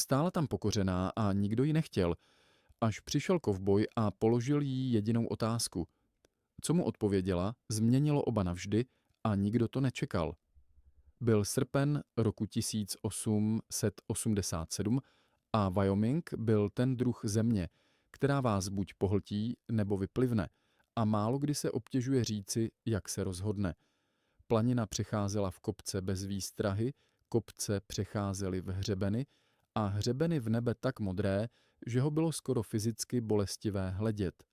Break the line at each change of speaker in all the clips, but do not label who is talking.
Stála tam pokořená a nikdo ji nechtěl, až přišel kovboj a položil jí jedinou otázku. Co mu odpověděla, změnilo oba navždy a nikdo to nečekal. Byl srpen roku 1887 a Wyoming byl ten druh země, která vás buď pohltí, nebo vyplivne, a málo kdy se obtěžuje říci, jak se rozhodne. Planina přecházela v kopce bez výstrahy, kopce přecházely v hřebeny a hřebeny v nebe tak modré, že ho bylo skoro fyzicky bolestivé hledět.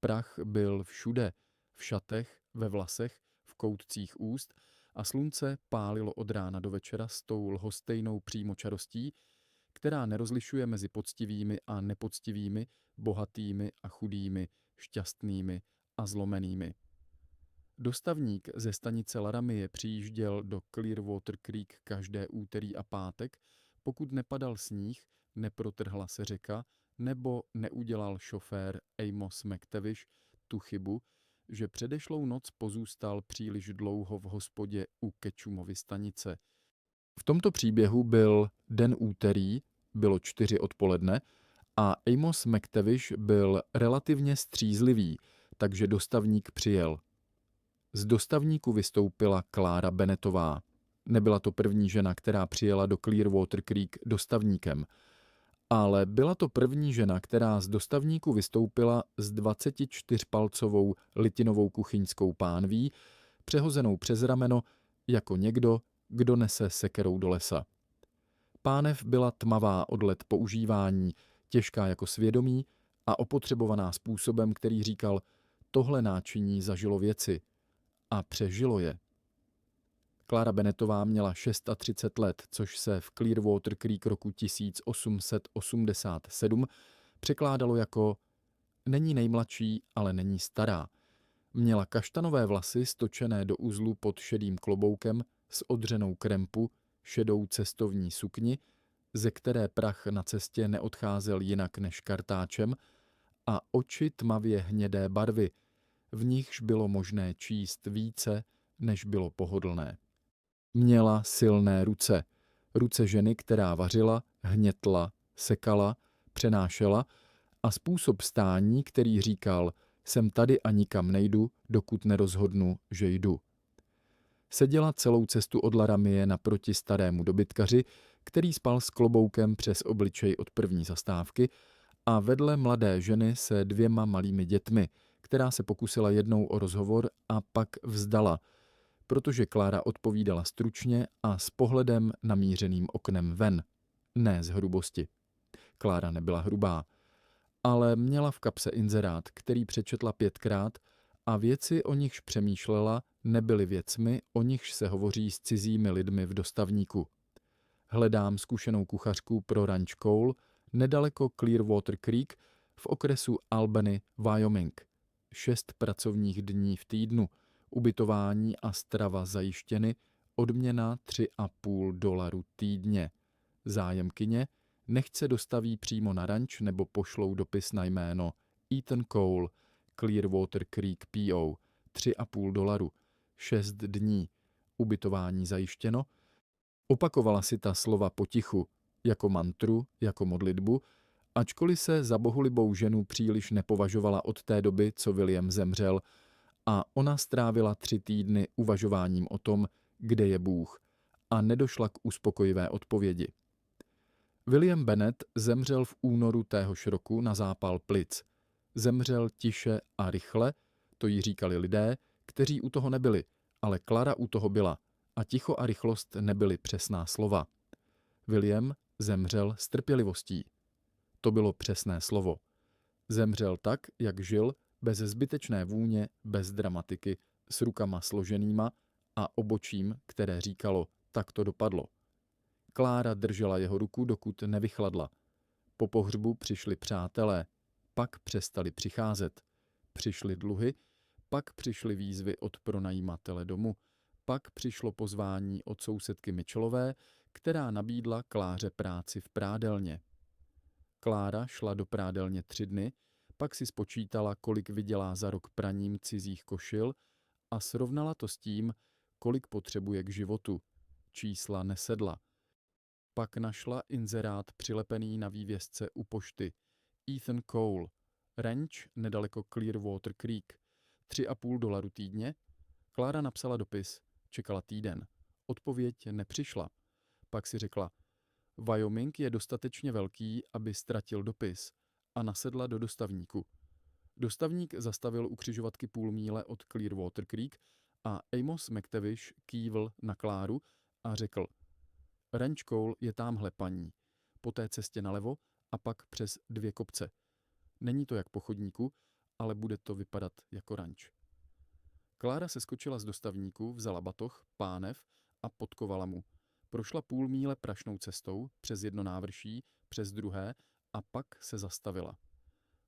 Prach byl všude, v šatech, ve vlasech, v koutcích úst a slunce pálilo od rána do večera s tou lhostejnou přímočarostí, která nerozlišuje mezi poctivými a nepoctivými, bohatými a chudými, šťastnými a zlomenými. Dostavník ze stanice Laramie přijížděl do Clearwater Creek každé úterý a pátek, pokud nepadal sníh, neprotrhla se řeka, nebo neudělal šofér Amos McTavish tu chybu, že předešlou noc pozůstal příliš dlouho v hospodě u Ketchumovy stanice. V tomto příběhu byl den úterý, bylo 4 odpoledne, a Amos McTavish byl relativně střízlivý, takže dostavník přijel. Z dostavníku vystoupila Clara Bennettová. Nebyla to první žena, která přijela do Clearwater Creek dostavníkem, ale byla to první žena, která z dostavníku vystoupila s 24-palcovou litinovou kuchyňskou pánví, přehozenou přes rameno jako někdo, kdo nese sekerou do lesa. Pánev byla tmavá od let používání, těžká jako svědomí a opotřebovaná způsobem, který říkal, tohle náčiní zažilo věci a přežilo je. Clara Bennettová měla 36 let, což se v Clearwater Creek roku 1887 překládalo jako není nejmladší, ale není stará. Měla kaštanové vlasy stočené do uzlu pod šedým kloboukem s odřenou krempu, šedou cestovní sukni, ze které prach na cestě neodcházel jinak než kartáčem, a oči tmavě hnědé barvy, v nichž bylo možné číst více, než bylo pohodlné. Měla silné ruce, ruce ženy, která vařila, hnětla, sekala, přenášela, a způsob stání, který říkal, jsem tady a nikam nejdu, dokud nerozhodnu, že jdu. Seděla celou cestu od Laramie naproti starému dobytkaři, který spal s kloboukem přes obličej od první zastávky, a vedle mladé ženy se 2 malými dětmi, která se pokusila jednou o rozhovor a pak vzdala, protože Clara odpovídala stručně a s pohledem namířeným oknem ven, ne z hrubosti. Clara nebyla hrubá, ale měla v kapse inzerát, který přečetla 5krát, a věci, o nichž přemýšlela, nebyly věcmi, o nichž se hovoří s cizími lidmi v dostavníku. Hledám zkušenou kuchařku pro ranč Cole, nedaleko Clearwater Creek, v okresu Albany, Wyoming. 6 pracovních dní v týdnu, ubytování a strava zajištěny, odměna $3,5 týdně. Zájemkyně nechť se dostaví přímo na ranč nebo pošlou dopis na jméno Ethan Cole, Clearwater Creek P.O. $3,5, 6 dní, ubytování zajištěno. Opakovala si ta slova potichu, jako mantru, jako modlitbu, ačkoliv se za bohulibou ženu příliš nepovažovala od té doby, co William zemřel, a ona strávila 3 týdny uvažováním o tom, kde je Bůh, a nedošla k uspokojivé odpovědi. William Bennett zemřel v únoru téhož roku na zápal plic. Zemřel tiše a rychle, to jí říkali lidé, kteří u toho nebyli, ale Clara u toho byla, a ticho a rychlost nebyly přesná slova. William zemřel s trpělivostí. To bylo přesné slovo. Zemřel tak, jak žil, bez zbytečné vůně, bez dramatiky, s rukama složenýma a obočím, které říkalo, tak to dopadlo. Clara držela jeho ruku, dokud nevychladla. Po pohřbu přišli přátelé, pak přestali přicházet. Přišly dluhy, pak přišly výzvy od pronajímatele domu, pak přišlo pozvání od sousedky Mitchellové, která nabídla Kláře práci v prádelně. Clara šla do prádelně 3 dny, pak si spočítala, kolik vydělá za rok praním cizích košil, a srovnala to s tím, kolik potřebuje k životu. Čísla nesedla. Pak našla inzerát přilepený na vývěsce u pošty. Ethan Cole, ranch nedaleko Clearwater Creek, $3,5 týdně. Klára napsala dopis, čekala týden. Odpověď nepřišla. Pak si řekla, Wyoming je dostatečně velký, aby ztratil dopis, a nasedla do dostavníku. Dostavník zastavil u křižovatky půl míle od Clearwater Creek a Amos McTavish kývl na Kláru a řekl, Ranch Cole je támhle, paní, po té cestě nalevo a pak přes 2 kopce. Není to jak po chodníku, ale bude to vypadat jako ranč. Klára se skočila z dostavníku, vzala batoh, pánev a podkovala mu. Prošla půl míle prašnou cestou, přes jedno návrší, přes druhé a pak se zastavila.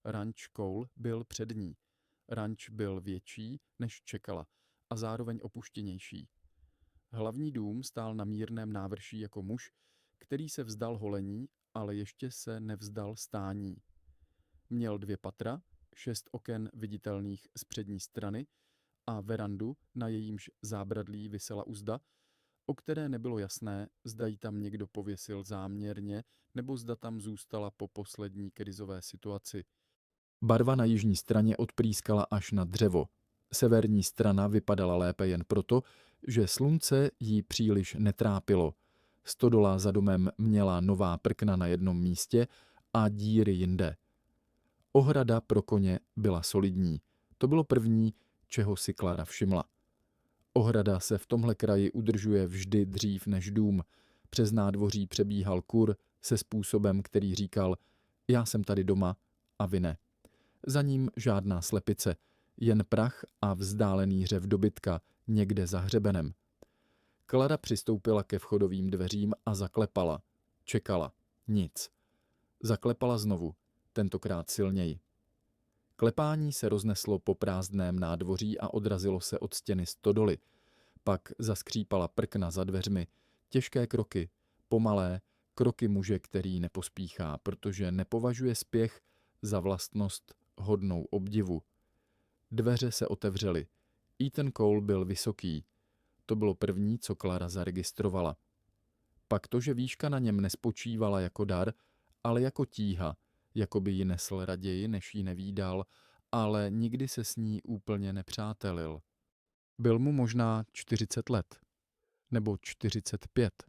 Ranč Cole byl před ní. Ranč byl větší, než čekala, a zároveň opuštěnější. Hlavní dům stál na mírném návrší jako muž, který se vzdal holení, ale ještě se nevzdal stání. Měl 2 patra, 6 oken viditelných z přední strany a verandu, na jejímž zábradlí visela uzda, o které nebylo jasné, zda ji tam někdo pověsil záměrně, nebo zda tam zůstala po poslední krizové situaci. Barva na jižní straně odprýskala až na dřevo. Severní strana vypadala lépe jen proto, že slunce jí příliš netrápilo. Stodola za domem měla nová prkna na jednom místě a díry jinde. Ohrada pro koně byla solidní. To bylo první, čeho si Klára všimla. Ohrada se v tomhle kraji udržuje vždy dřív než dům. Přes nádvoří přebíhal kur se způsobem, který říkal, já jsem tady doma a vy ne. Za ním žádná slepice, jen prach a vzdálený řev dobytka někde za hřebenem. Klára přistoupila ke vchodovým dveřím a zaklepala. Čekala. Nic. Zaklepala znovu, tentokrát silněji. Klepání se rozneslo po prázdném nádvoří a odrazilo se od stěny stodoly. Pak zaskřípala prkna za dveřmi. Těžké kroky, pomalé, kroky muže, který nepospíchá, protože nepovažuje spěch za vlastnost hodnou obdivu. Dveře se otevřely. Ethan Cole byl vysoký. To bylo první, co Klára zaregistrovala. Pak to, že výška na něm nespočívala jako dar, ale jako tíha, jako by ji nesl raději, než ji nevídal, ale nikdy se s ní úplně nepřátelil. Byl mu možná 40 let, nebo 45.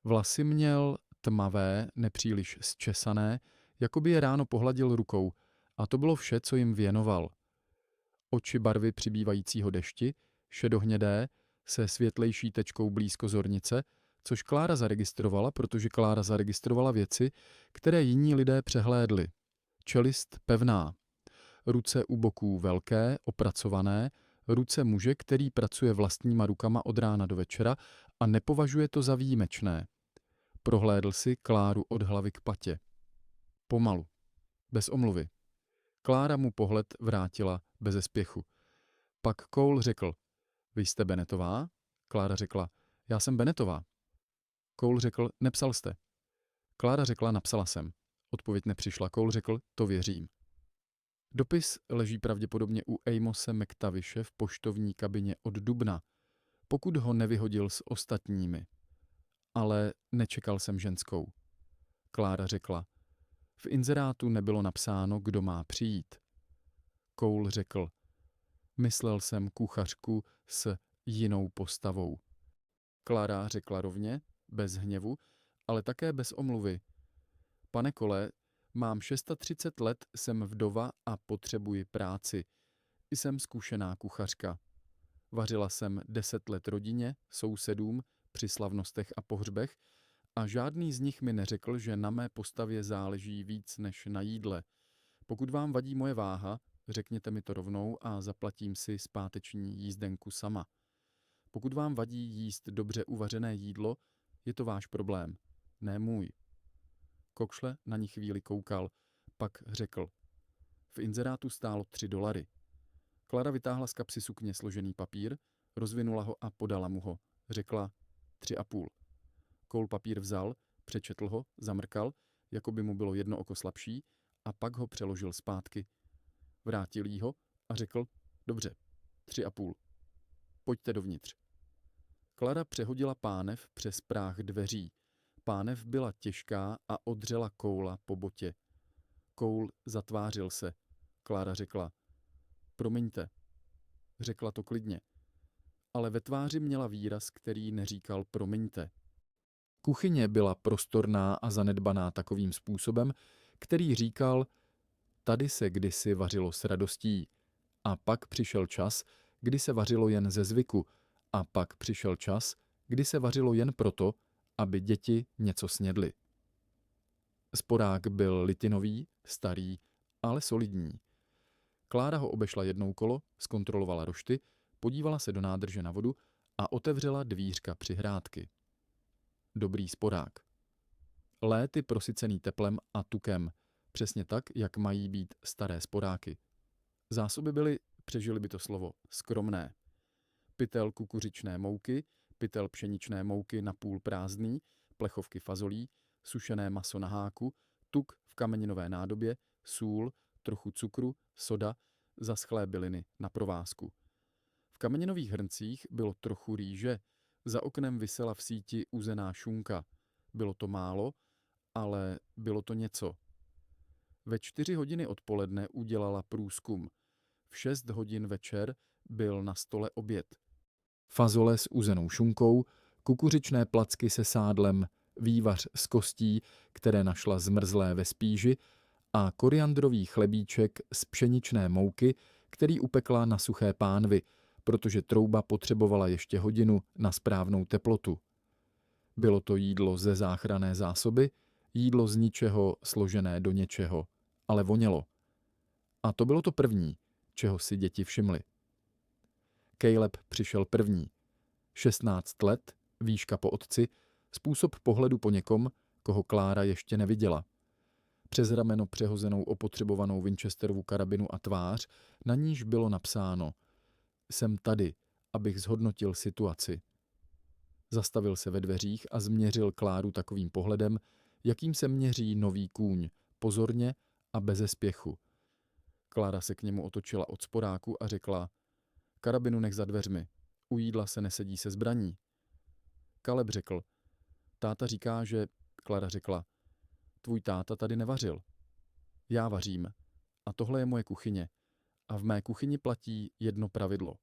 Vlasy měl tmavé, nepříliš zčesané, jako by je ráno pohladil rukou, a to bylo vše, co jim věnoval. Oči barvy přibývajícího dešti, šedohnědé, se světlejší tečkou blízko zornice, což Klára zaregistrovala, protože Klára zaregistrovala věci, které jiní lidé přehlédli. Čelist pevná, ruce u boků velké, opracované, ruce muže, který pracuje vlastníma rukama od rána do večera a nepovažuje to za výjimečné. Prohlédl si Kláru od hlavy k patě. Pomalu, bez omluvy. Klára mu pohled vrátila beze spěchu. Pak Cole řekl, vy jste Bennettová? Klára řekla, já jsem Bennettová. Cole řekl, nepsal jste. Klára řekla, napsala jsem. Odpověď nepřišla. Cole řekl, to věřím. Dopis leží pravděpodobně u Amose McTavishe v poštovní kabině od dubna, pokud ho nevyhodil s ostatními. Ale nečekal jsem ženskou. Klára řekla, v inzerátu nebylo napsáno, kdo má přijít. Cole řekl, myslel jsem kuchařku s jinou postavou. Klára řekla rovně, bez hněvu, ale také bez omluvy. Pane Cole, mám 36 let, jsem vdova a potřebuji práci. Jsem zkušená kuchařka. Vařila jsem 10 let rodině, sousedům, při slavnostech a pohřbech a žádný z nich mi neřekl, že na mé postavě záleží víc než na jídle. Pokud vám vadí moje váha, řekněte mi to rovnou a zaplatím si zpáteční jízdenku sama. Pokud vám vadí jíst dobře uvařené jídlo, je to váš problém, ne můj. Kokšle na ní chvíli koukal, pak řekl. V inzerátu stálo $3. Klára vytáhla z kapsy sukně složený papír, rozvinula ho a podala mu ho. Řekla 3,5. Cole papír vzal, přečetl ho, zamrkal, jako by mu bylo jedno oko slabší, a pak ho přeložil zpátky. Vrátil jí ho a řekl, dobře, 3,5. Pojďte dovnitř. Klára přehodila pánev přes práh dveří. pánev byla těžká a odřela koula po botě. Koul zatvářil se. Klára řekla: Promiňte. Řekla to klidně. Ale ve tváři měla výraz, který neříkal promiňte. Kuchyně byla prostorná a zanedbaná takovým způsobem, který říkal: tady se kdysi vařilo s radostí. A pak přišel čas, kdy se vařilo jen ze zvyku. A pak přišel čas, kdy se vařilo jen proto, aby děti něco snědly. Sporák byl litinový, starý, ale solidní. Klára ho obešla jednou kolo, zkontrolovala rošty, podívala se do nádrže na vodu a otevřela dvířka přihrádky. Dobrý sporák. Léty prosycený teplem a tukem, přesně tak, jak mají být staré sporáky. Zásoby byly, přežili by to slovo, skromné. Pytel kukuřičné mouky, pytel pšeničné mouky napůl prázdný, plechovky fazolí, sušené maso na háku, tuk v kameninové nádobě, sůl, trochu cukru, soda, zaschlé byliny na provázku. V kameninových hrncích bylo trochu rýže, za oknem visela v síti uzená šunka. Bylo to málo, ale bylo to něco. Ve 4 hodiny odpoledne udělala průzkum. V 6 hodin večer byl na stole oběd. Fazole s uzenou šunkou, kukuřičné placky se sádlem, vývař z kostí, které našla zmrzlé ve spíži, a koriandrový chlebíček z pšeničné mouky, který upekla na suché pánvi, protože trouba potřebovala ještě hodinu na správnou teplotu. Bylo to jídlo ze záchranné zásoby, jídlo z ničeho složené do něčeho, ale vonělo. A to bylo to první, čeho si děti všimly. Caleb přišel první. 16 let, výška po otci, způsob pohledu po někom, koho Klára ještě neviděla. Přes rameno přehozenou opotřebovanou Winchesterovu karabinu a tvář, na níž bylo napsáno: Jsem tady, abych zhodnotil situaci. Zastavil se ve dveřích a změřil Kláru takovým pohledem, jakým se měří nový kůň, pozorně a beze spěchu. Klára se k němu otočila od sporáku a řekla: Karabinu nech za dveřmi, u jídla se nesedí se zbraní. Caleb řekl: Táta říká, že... Klára řekla: Tvůj táta tady nevařil. Já vařím. A tohle je moje kuchyně. A v mé kuchyni platí jedno pravidlo.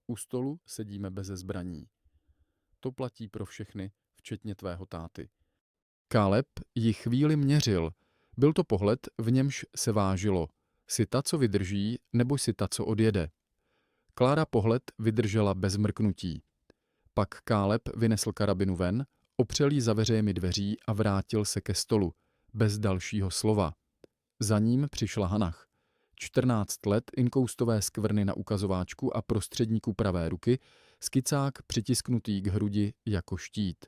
U stolu sedíme beze zbraní. To platí pro všechny, včetně tvého táty. Caleb ji chvíli měřil. Byl to pohled, v němž se vážilo. Si ta, co vydrží, nebo si ta, co odjede. Klára pohled vydržela bez mrknutí. Pak Caleb vynesl karabinu ven, opřel ji za veřejmi dveří a vrátil se ke stolu, bez dalšího slova. Za ním přišla Hanach. 14 let inkoustové skvrny na ukazováčku a prostředníku pravé ruky, skicák přitisknutý k hrudi jako štít.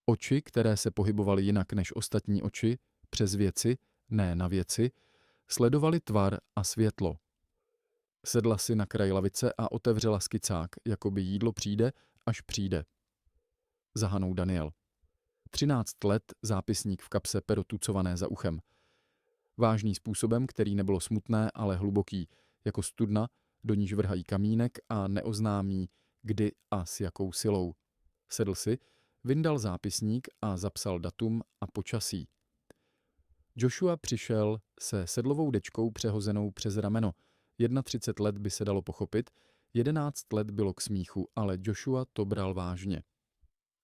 Oči, které se pohybovaly jinak než ostatní oči, přes věci, ne na věci, sledovaly tvar a světlo. Sedla si na kraj lavice a otevřela skicák, jakoby jídlo přijde, až přijde. Za Hanou Daniel. 13 let, zápisník v kapse, pero tucované za uchem. Vážný způsobem, který nebylo smutné, ale hluboký, jako studna, do níž vrhají kamínek a neoznámí, kdy a s jakou silou. Sedl si, vyndal zápisník a zapsal datum a počasí. Joshua přišel se sedlovou dečkou přehozenou přes rameno. 31 let by se dalo pochopit, 11 let bylo k smíchu, ale Joshua to bral vážně.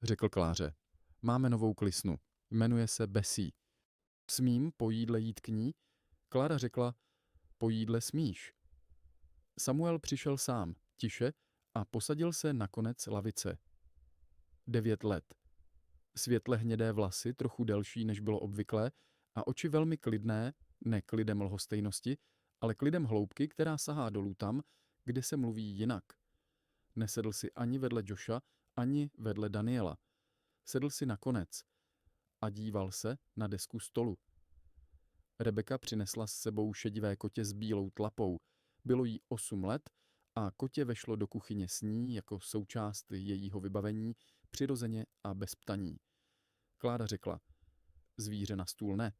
Řekl Kláře: Máme novou klisnu, jmenuje se Bessie. Smím po jídle jít k ní? Klára řekla: Po jídle smíš. Samuel přišel sám, tiše, a posadil se na konec lavice. 9 let. Světle hnědé vlasy, trochu delší, než bylo obvyklé, a oči velmi klidné, ne klidem lhostejnosti, ale klidem hloubky, která sahá dolů tam, kde se mluví jinak. Nesedl si ani vedle Josha, ani vedle Daniela. Sedl si na konec a díval se na desku stolu. Rebeka přinesla s sebou šedivé kotě s bílou tlapou. Bylo jí 8 let a kotě vešlo do kuchyně s ní jako součást jejího vybavení, přirozeně a bez ptaní. Klára řekla: Zvíře na stůl ne.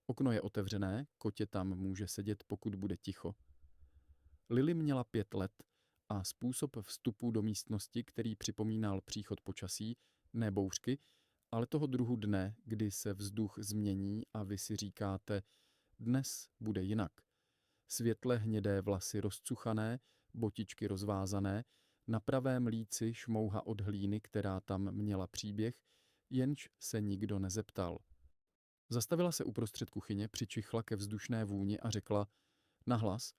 Okno je otevřené, kotě tam může sedět, pokud bude ticho. Lily měla 5 let a způsob vstupu do místnosti, který připomínal příchod počasí, ne bouřky, ale toho druhu dne, kdy se vzduch změní a vy si říkáte, dnes bude jinak. Světle hnědé vlasy rozcuchané, botičky rozvázané, na pravém líci šmouha od hlíny, která tam měla příběh, jenž se nikdo nezeptal. Zastavila se uprostřed kuchyně, přičichla ke vzdušné vůni a řekla nahlas,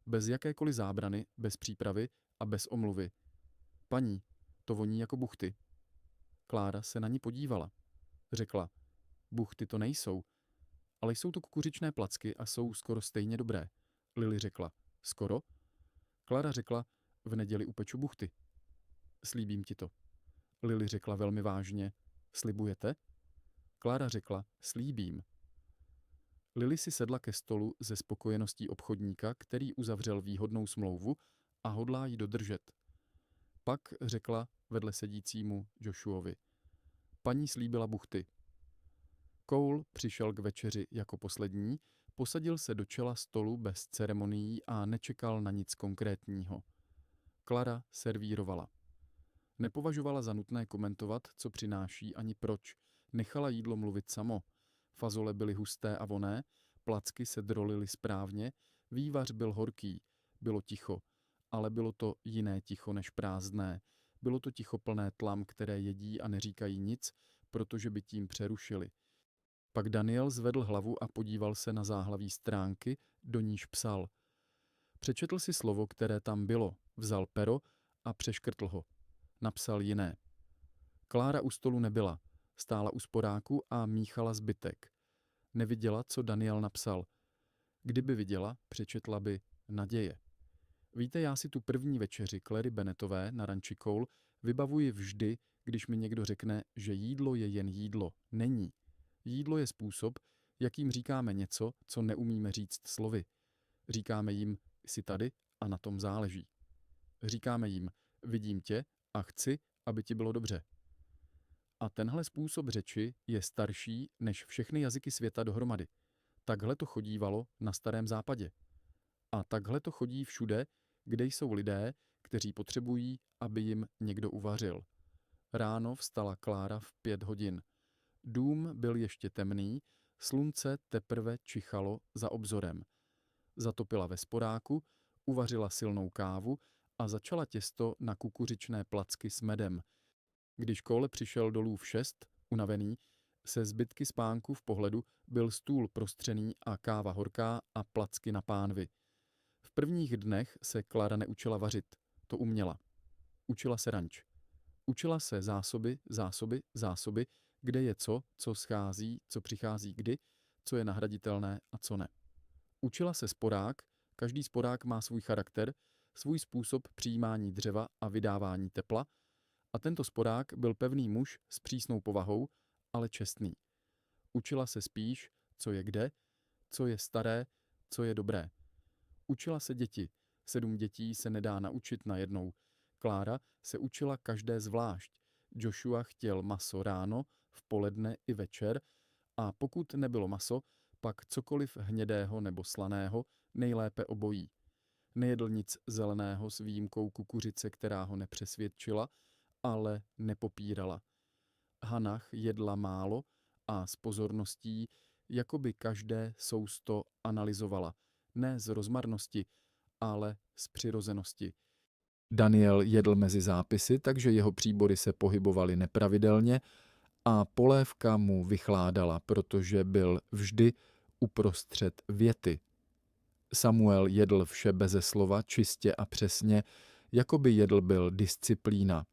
bez jakékoliv zábrany, bez přípravy a bez omluvy. Paní, to voní jako buchty. Klára se na ní podívala. Řekla, buchty to nejsou, ale jsou to kukuřičné placky a jsou skoro stejně dobré. Lily řekla, skoro? Klára řekla, v neděli upeču buchty. Slíbím ti to. Lily řekla velmi vážně, slibujete? Klára řekla, slíbím. Lily si sedla ke stolu ze spokojeností obchodníka, který uzavřel výhodnou smlouvu a hodlá ji dodržet. Pak řekla vedle sedícímu Joshuovi, paní slíbila buchty. Cole přišel k večeři jako poslední, posadil se do čela stolu bez ceremonií a nečekal na nic konkrétního. Klara servírovala. Nepovažovala za nutné komentovat, co přináší ani proč. Nechala jídlo mluvit samo. Fazole byly husté a vonné, placky se drolily správně, vývař byl horký, bylo ticho, ale bylo to jiné ticho než prázdné. Bylo to ticho plné tlam, které jedí a neříkají nic, protože by tím přerušili. Pak Daniel zvedl hlavu a podíval se na záhlaví stránky, do níž psal. Přečetl si slovo, které tam bylo, vzal pero a přeškrtl ho. Napsal jiné. Klára u stolu nebyla, stála u sporáku a míchala zbytek. Neviděla, co Daniel napsal. Kdyby viděla, přečetla by naděje. Víte, já si tu první večeři Clary Bennettové na ranči Cole vybavuji vždy, když mi někdo řekne, že jídlo je jen jídlo. Není. Jídlo je způsob, jakým říkáme něco, co neumíme říct slovy. Říkáme jim, jsi tady a na tom záleží. Říkáme jim, vidím tě a chci, aby ti bylo dobře. A tenhle způsob řeči je starší než všechny jazyky světa dohromady. Takhle to chodívalo na Starém západě. A takhle to chodí všude, kde jsou lidé, kteří potřebují, aby jim někdo uvařil. Ráno vstala Klára v 5 hodin. Dům byl ještě temný, slunce teprve čichalo za obzorem. Zatopila ve sporáku, uvařila silnou kávu a začala těsto na kukuřičné placky s medem. Když Cole přišel dolů v 6, unavený, se zbytky spánku v pohledu byl stůl prostřený a káva horká a placky na pánvi. V prvních dnech se Klára neučila vařit, to uměla. Učila se ranč. Učila se zásoby, kde je co schází, co přichází kdy, co je nahraditelné a co ne. Učila se sporák, každý sporák má svůj charakter, svůj způsob přijímání dřeva a vydávání tepla, a tento sporák byl pevný muž s přísnou povahou, ale čestný. Učila se spíš, co je kde, co je staré, co je dobré. Učila se děti. 7 dětí se nedá naučit najednou. Klára se učila každé zvlášť. Joshua chtěl maso ráno, v poledne i večer a pokud nebylo maso, pak cokoliv hnědého nebo slaného, nejlépe obojí. Nejedl nic zeleného s výjimkou kukuřice, která ho nepřesvědčila, ale nepopírala. Hannah jedla málo a s pozorností, jako by každé sousto analyzovala, ne z rozmarnosti, ale z přirozenosti. Daniel jedl mezi zápisy, takže jeho příbory se pohybovaly nepravidelně a polévka mu vychládala, protože byl vždy uprostřed věty. Samuel jedl vše beze slova, čistě a přesně, jako by jedl byl disciplína.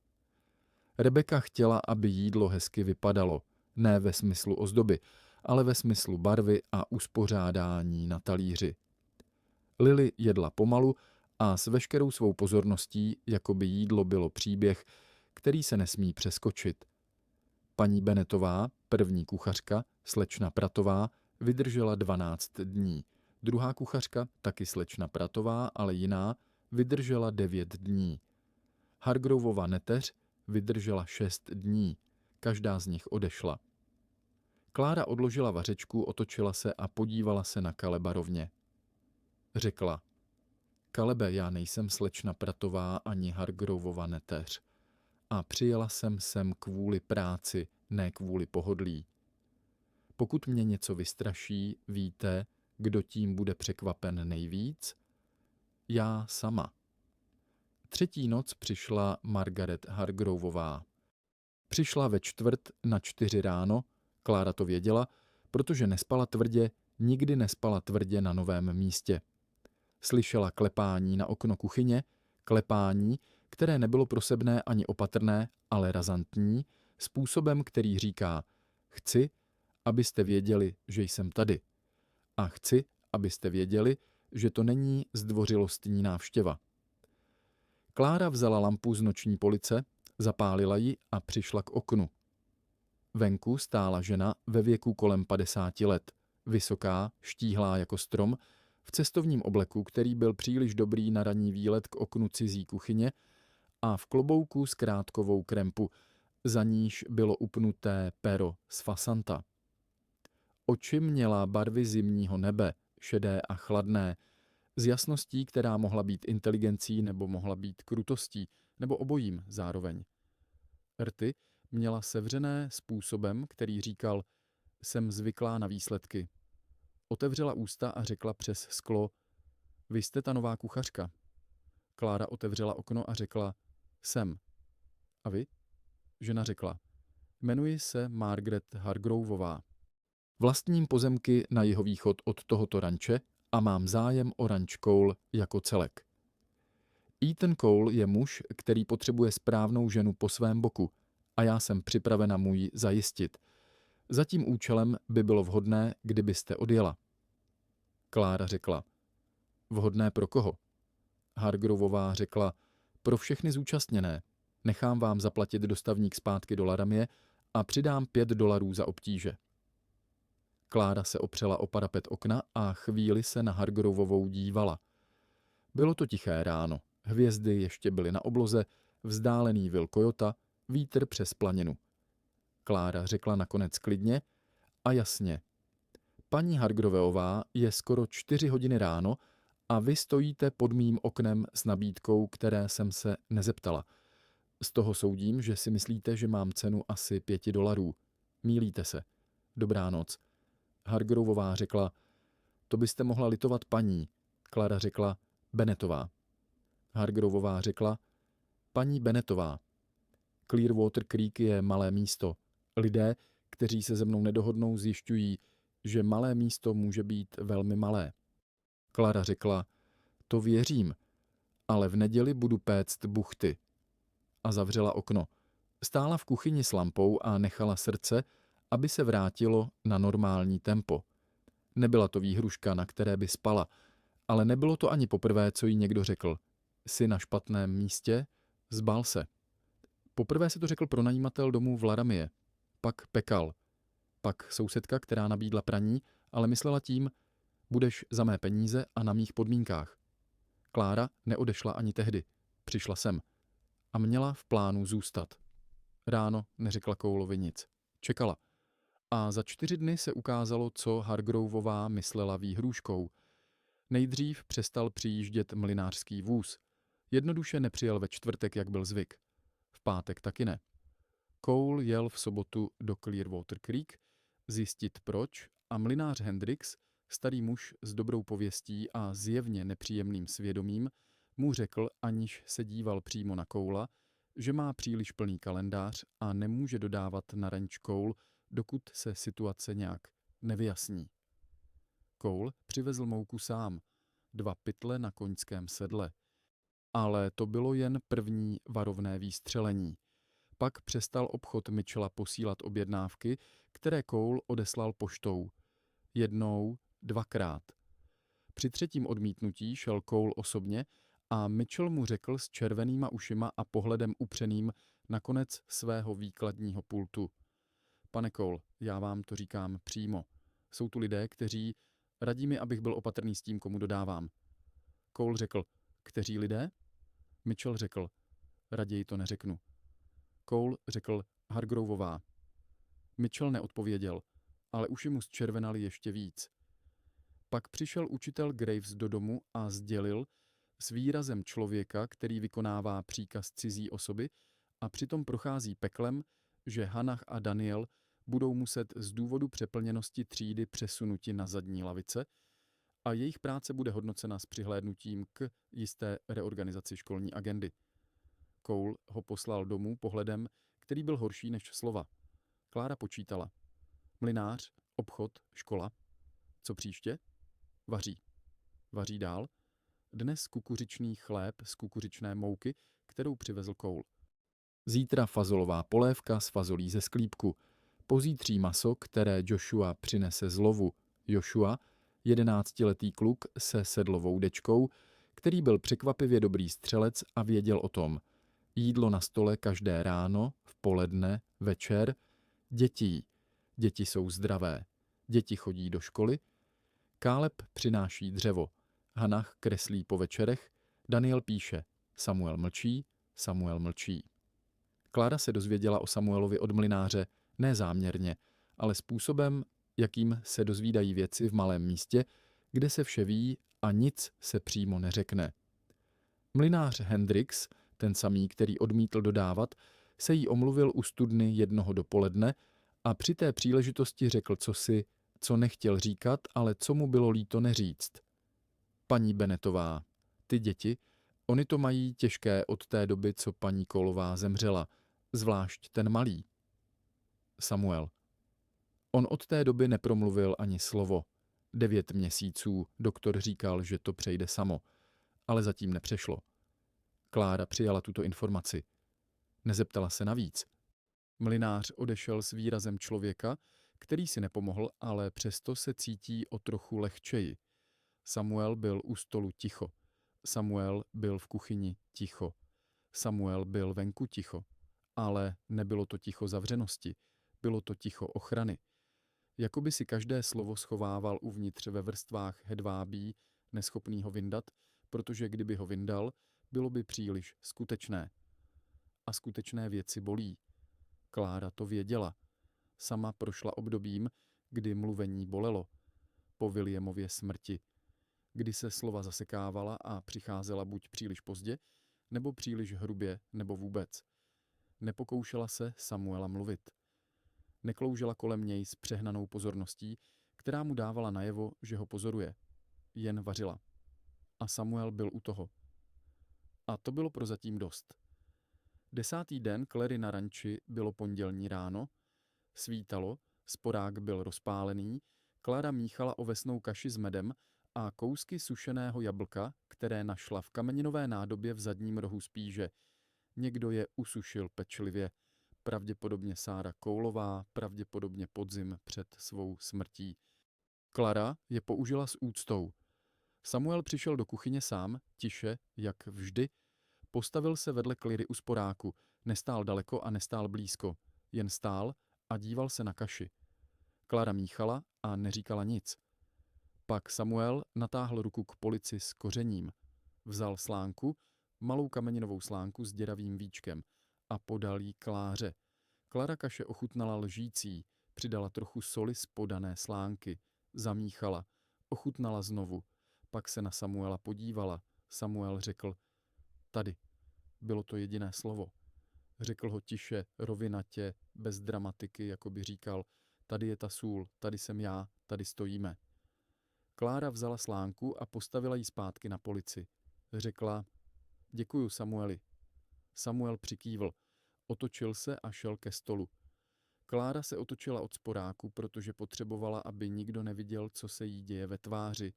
Rebeka chtěla, aby jídlo hezky vypadalo, ne ve smyslu ozdoby, ale ve smyslu barvy a uspořádání na talíři. Lily jedla pomalu a s veškerou svou pozorností, jako by jídlo bylo příběh, který se nesmí přeskočit. Paní Bennettová, první kuchařka, slečna Pratová, vydržela 12 dní. Druhá kuchařka, taky slečna Pratová, ale jiná, vydržela 9 dní. Hargroveova neteř vydržela 6 dní. Každá z nich odešla. Klára odložila vařečku, otočila se a podívala se na Kaleba rovně. Řekla, Kalebe, já nejsem slečna Pratová ani Hargroveova neteř. A přijela jsem sem kvůli práci, ne kvůli pohodlí. Pokud mě něco vystraší, víte, kdo tím bude překvapen nejvíc? Já sama. Třetí noc přišla Margaret Hargroveová. Přišla ve 3:45 ráno, Klára to věděla, protože nespala tvrdě, nikdy nespala tvrdě na novém místě. Slyšela klepání na okno kuchyně, klepání, které nebylo prosebné ani opatrné, ale razantní, způsobem, který říká: chci, abyste věděli, že jsem tady. A chci, abyste věděli, že to není zdvořilostní návštěva. Klára vzala lampu z noční police, zapálila ji a přišla k oknu. Venku stála žena ve věku kolem 50 let, vysoká, štíhlá jako strom, v cestovním obleku, který byl příliš dobrý na ranní výlet k oknu cizí kuchyně, a v klobouku s krátkovou krempu, za níž bylo upnuté pero z fasanta. Oči měla barvy zimního nebe, šedé a chladné, s jasností, která mohla být inteligencí nebo mohla být krutostí, nebo obojím zároveň. Rty měla sevřené způsobem, který říkal: jsem zvyklá na výsledky. Otevřela ústa a řekla přes sklo: vy jste ta nová kuchařka. Klára otevřela okno a řekla: jsem. A vy? Žena řekla: jmenuji se Margaret Hargroveová. Vlastním pozemky na jihovýchod od tohoto ranče a mám zájem o ranč Cole jako celek. Ethan Cole je muž, který potřebuje správnou ženu po svém boku a já jsem připravena mu ji zajistit. Za tím účelem by bylo vhodné, kdybyste odjela. Klára řekla: vhodné pro koho? Hargroveová řekla: pro všechny zúčastněné. Nechám vám zaplatit dostavník zpátky do Laramie a přidám $5 za obtíže. Klára se opřela o parapet okna a chvíli se na Hargroveovou dívala. Bylo to tiché ráno, hvězdy ještě byly na obloze, vzdálený vil kojota, vítr přes planinu. Klára řekla nakonec klidně a jasně: paní Hargroveová, je skoro 4 hodiny ráno a vy stojíte pod mým oknem s nabídkou, které jsem se nezeptala. Z toho soudím, že si myslíte, že mám cenu asi $5. Mýlíte se. Dobrá noc. Hargroveová řekla: to byste mohla litovat paní. Klára řekla: Bennettová. Hargroveová řekla: paní Bennettová. Clearwater Creek je malé místo. Lidé, kteří se se mnou nedohodnou, zjišťují, že malé místo může být velmi malé. Klára řekla: to věřím, ale v neděli budu péct buchty. A zavřela okno. Stála v kuchyni s lampou a nechala srdce, aby se vrátilo na normální tempo. Nebyla to výhruška, na které by spala, ale nebylo to ani poprvé, co jí někdo řekl: jsi na špatném místě, zbal se. Poprvé se to řekl pronajímatel domu v Laramie, pak pekal, pak sousedka, která nabídla praní, ale myslela tím: budeš za mé peníze a na mých podmínkách. Klára neodešla ani tehdy, přišla sem a měla v plánu zůstat. Ráno neřekla Coleovi nic, čekala. A za 4 dny se ukázalo, co Hargroveová myslela výhrůžkou. Nejdřív přestal přijíždět mlynářský vůz. Jednoduše nepřijel ve čtvrtek, jak byl zvyk. V pátek taky ne. Cole jel v sobotu do Clearwater Creek zjistit proč a mlynář Hendricks, starý muž s dobrou pověstí a zjevně nepříjemným svědomím, mu řekl, aniž se díval přímo na Colea, že má příliš plný kalendář a nemůže dodávat na ranč Cole, dokud se situace nějak nevyjasní. Cole přivezl mouku sám, 2 pytle na koňském sedle. Ale to bylo jen první varovné výstřelení. Pak přestal obchod Mitchella posílat objednávky, které Cole odeslal poštou. 1, 2krát. Při 3. odmítnutí šel Cole osobně a Mitchell mu řekl s červenýma ušima a pohledem upřeným na konec svého výkladního pultu: pane Cole, já vám to říkám přímo. Jsou tu lidé, kteří radí mi, abych byl opatrný s tím, komu dodávám. Cole řekl: kteří lidé? Mitchell řekl: raději to neřeknu. Cole řekl: Hargroveová. Mitchell neodpověděl, ale uši mu zčervenaly ještě víc. Pak přišel učitel Graves do domu a sdělil s výrazem člověka, který vykonává příkaz cizí osoby a přitom prochází peklem, že Hannah a Daniel budou muset z důvodu přeplněnosti třídy přesunuti na zadní lavice a jejich práce bude hodnocena s přihlédnutím k jisté reorganizaci školní agendy. Cole ho poslal domů pohledem, který byl horší než slova. Klára počítala. Mlynář, obchod, škola. Co příště? Vaří. Vaří dál. Dnes kukuřičný chléb z kukuřičné mouky, kterou přivezl Cole. Zítra fazolová polévka s fazolí ze sklípku. Pozítří maso, které Joshua přinese z lovu. Joshua, 11letý kluk se sedlovou dečkou, který byl překvapivě dobrý střelec a věděl o tom. Jídlo na stole každé ráno, v poledne, večer. Dětí. Děti jsou zdravé. Děti chodí do školy. Káleb přináší dřevo. Hannah kreslí po večerech. Daniel píše. Samuel mlčí. Samuel mlčí. Klára se dozvěděla o Samuelovi od mlynáře ne záměrně, ale způsobem, jakým se dozvídají věci v malém místě, kde se vše ví a nic se přímo neřekne. Mlynář Hendrix, ten samý, který odmítl dodávat, se jí omluvil u studny jednoho dopoledne a při té příležitosti řekl cosi, co nechtěl říkat, ale co mu bylo líto neříct. Paní Bennettová, ty děti, oni to mají těžké od té doby, co paní Coleová zemřela, zvlášť ten malý. Samuel. On od té doby nepromluvil ani slovo. 9 měsíců, doktor říkal, že to přejde samo, ale zatím nepřešlo. Klára přijala tuto informaci. Nezeptala se navíc. Mlynář odešel s výrazem člověka, který si nepomohl, ale přesto se cítí o trochu lehčeji. Samuel byl u stolu ticho. Samuel byl v kuchyni ticho. Samuel byl venku ticho. Ale nebylo to ticho zavřenosti, bylo to ticho ochrany. Jakoby si každé slovo schovával uvnitř ve vrstvách hedvábí, neschopný ho vyndat, protože kdyby ho vyndal, bylo by příliš skutečné. A skutečné věci bolí. Klára to věděla. Sama prošla obdobím, kdy mluvení bolelo. Po Williamově smrti. Kdy se slova zasekávala a přicházela buď příliš pozdě, nebo příliš hrubě, nebo vůbec. Nepokoušela se Samuela mluvit. Nekloužela kolem něj s přehnanou pozorností, která mu dávala najevo, že ho pozoruje. Jen vařila. A Samuel byl u toho. A to bylo prozatím dost. 10. den Clary na ranči bylo pondělní ráno, svítalo, sporák byl rozpálený, Klara míchala ovesnou kaši s medem a kousky sušeného jablka, které našla v kameninové nádobě v zadním rohu spíže. Někdo je usušil pečlivě, pravděpodobně Sára Coleová, pravděpodobně podzim před svou smrtí. Klara je použila s úctou. Samuel přišel do kuchyně sám, tiše, jak vždy, postavil se vedle Clary u sporáku, nestál daleko a nestál blízko, jen stál a díval se na kaši. Klara míchala a neříkala nic. Pak Samuel natáhl ruku k polici s kořením, vzal slánku, malou kameninovou slánku s děravým víčkem a podal jí Kláře. Klara kaše ochutnala lžící, přidala trochu soli z podané slánky, zamíchala, ochutnala znovu, pak se na Samuela podívala. Samuel řekl, tady. Bylo to jediné slovo. Řekl ho tiše, rovinatě, bez dramatiky, jako by říkal, tady je ta sůl, tady jsem já, tady stojíme. Klára vzala slánku a postavila ji zpátky na polici. Řekla, děkuju, Samueli. Samuel přikývl, otočil se a šel ke stolu. Klára se otočila od sporáku, protože potřebovala, aby nikdo neviděl, co se jí děje ve tváři.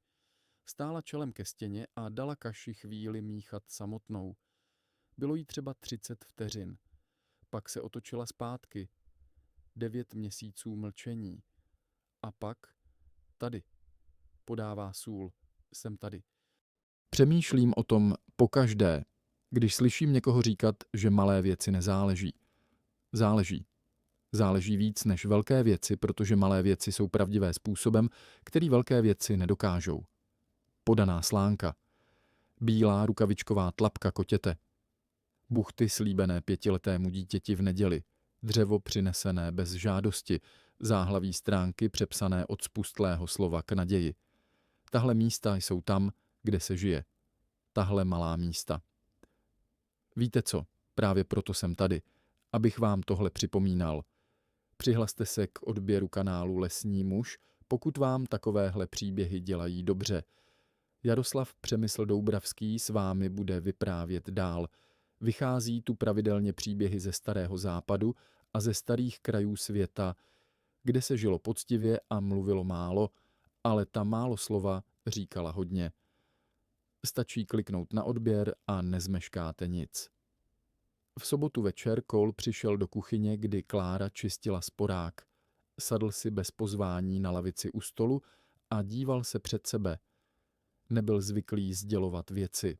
Stála čelem ke stěně a dala kaši chvíli míchat samotnou. Bylo jí třeba 30 vteřin. Pak se otočila zpátky. 9 měsíců mlčení. A pak tady. Podává sůl. Jsem tady. Přemýšlím o tom pokaždé, když slyším někoho říkat, že malé věci nezáleží. Záleží. Záleží víc než velké věci, protože malé věci jsou pravdivé způsobem, který velké věci nedokážou. Podaná slánka. Bílá rukavičková tlapka kotěte. Buchty slíbené 5letému dítěti v neděli. Dřevo přinesené bez žádosti. Záhlaví stránky přepsané od spustlého slova k naději. Tahle místa jsou tam, kde se žije. Tahle malá místa. Víte co, právě proto jsem tady, abych vám tohle připomínal. Přihlaste se k odběru kanálu Lesní muž, pokud vám takovéhle příběhy dělají dobře. Jaroslav Přemysl Doubravský s vámi bude vyprávět dál. Vychází tu pravidelně příběhy ze Starého západu a ze starých krajů světa, kde se žilo poctivě a mluvilo málo, ale ta málo slova říkala hodně. Stačí kliknout na odběr a nezmeškáte nic. V sobotu večer Cole přišel do kuchyně, kdy Klára čistila sporák. Sadl si bez pozvání na lavici u stolu a díval se před sebe. Nebyl zvyklý sdělovat věci.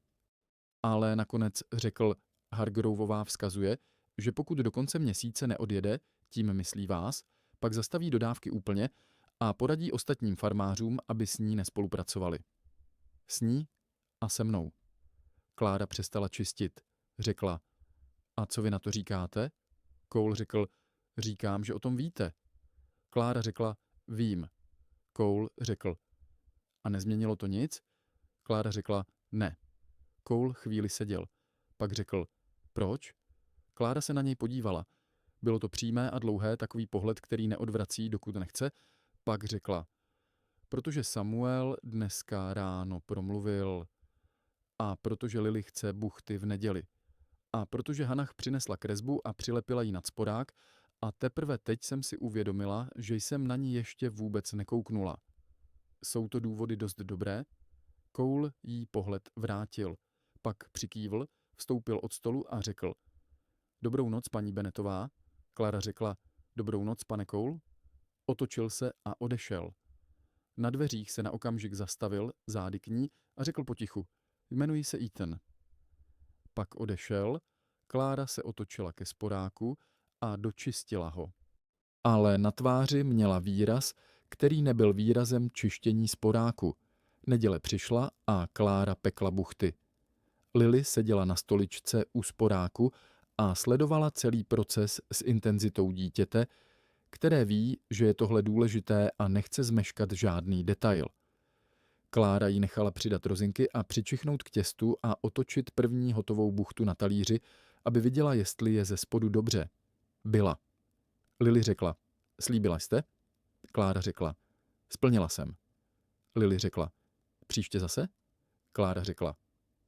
Ale nakonec řekl, Hargroveová vzkazuje, že pokud do konce měsíce neodjede, tím myslí vás, pak zastaví dodávky úplně a poradí ostatním farmářům, aby s ní nespolupracovali. S ní a se mnou. Klára přestala čistit. Řekla, a co vy na to říkáte? Cole řekl, říkám, že o tom víte. Klára řekla, vím. Cole řekl, a nezměnilo to nic? Klára řekla, ne. Cole chvíli seděl. Pak řekl, proč? Klára se na něj podívala. Bylo to přímé a dlouhé, takový pohled, který neodvrací, dokud nechce. Pak řekla, protože Samuel dneska ráno promluvil a protože Lily chce buchty v neděli. A protože Hannah přinesla kresbu a přilepila ji nad sporák a teprve teď jsem si uvědomila, že jsem na ní ještě vůbec nekouknula. Jsou to důvody dost dobré? Cole jí pohled vrátil. Pak přikývl, vstoupil od stolu a řekl, dobrou noc, paní Bennettová. Klára řekla, dobrou noc, pane Cole. Otočil se a odešel. Na dveřích se na okamžik zastavil, zády k ní, a řekl potichu, jmenuji se Ethan. Pak odešel, Klára se otočila ke sporáku a dočistila ho. Ale na tváři měla výraz, který nebyl výrazem čištění sporáku. Neděle přišla a Klára pekla buchty. Lily seděla na stoličce u sporáku a sledovala celý proces s intenzitou dítěte, které ví, že je tohle důležité a nechce zmeškat žádný detail. Klára jí nechala přidat rozinky a přičichnout k těstu a otočit první hotovou buchtu na talíři, aby viděla, jestli je ze spodu dobře. Byla. Lily řekla, slíbila jste? Klára řekla, splnila jsem. Lily řekla, příště zase? Klára řekla,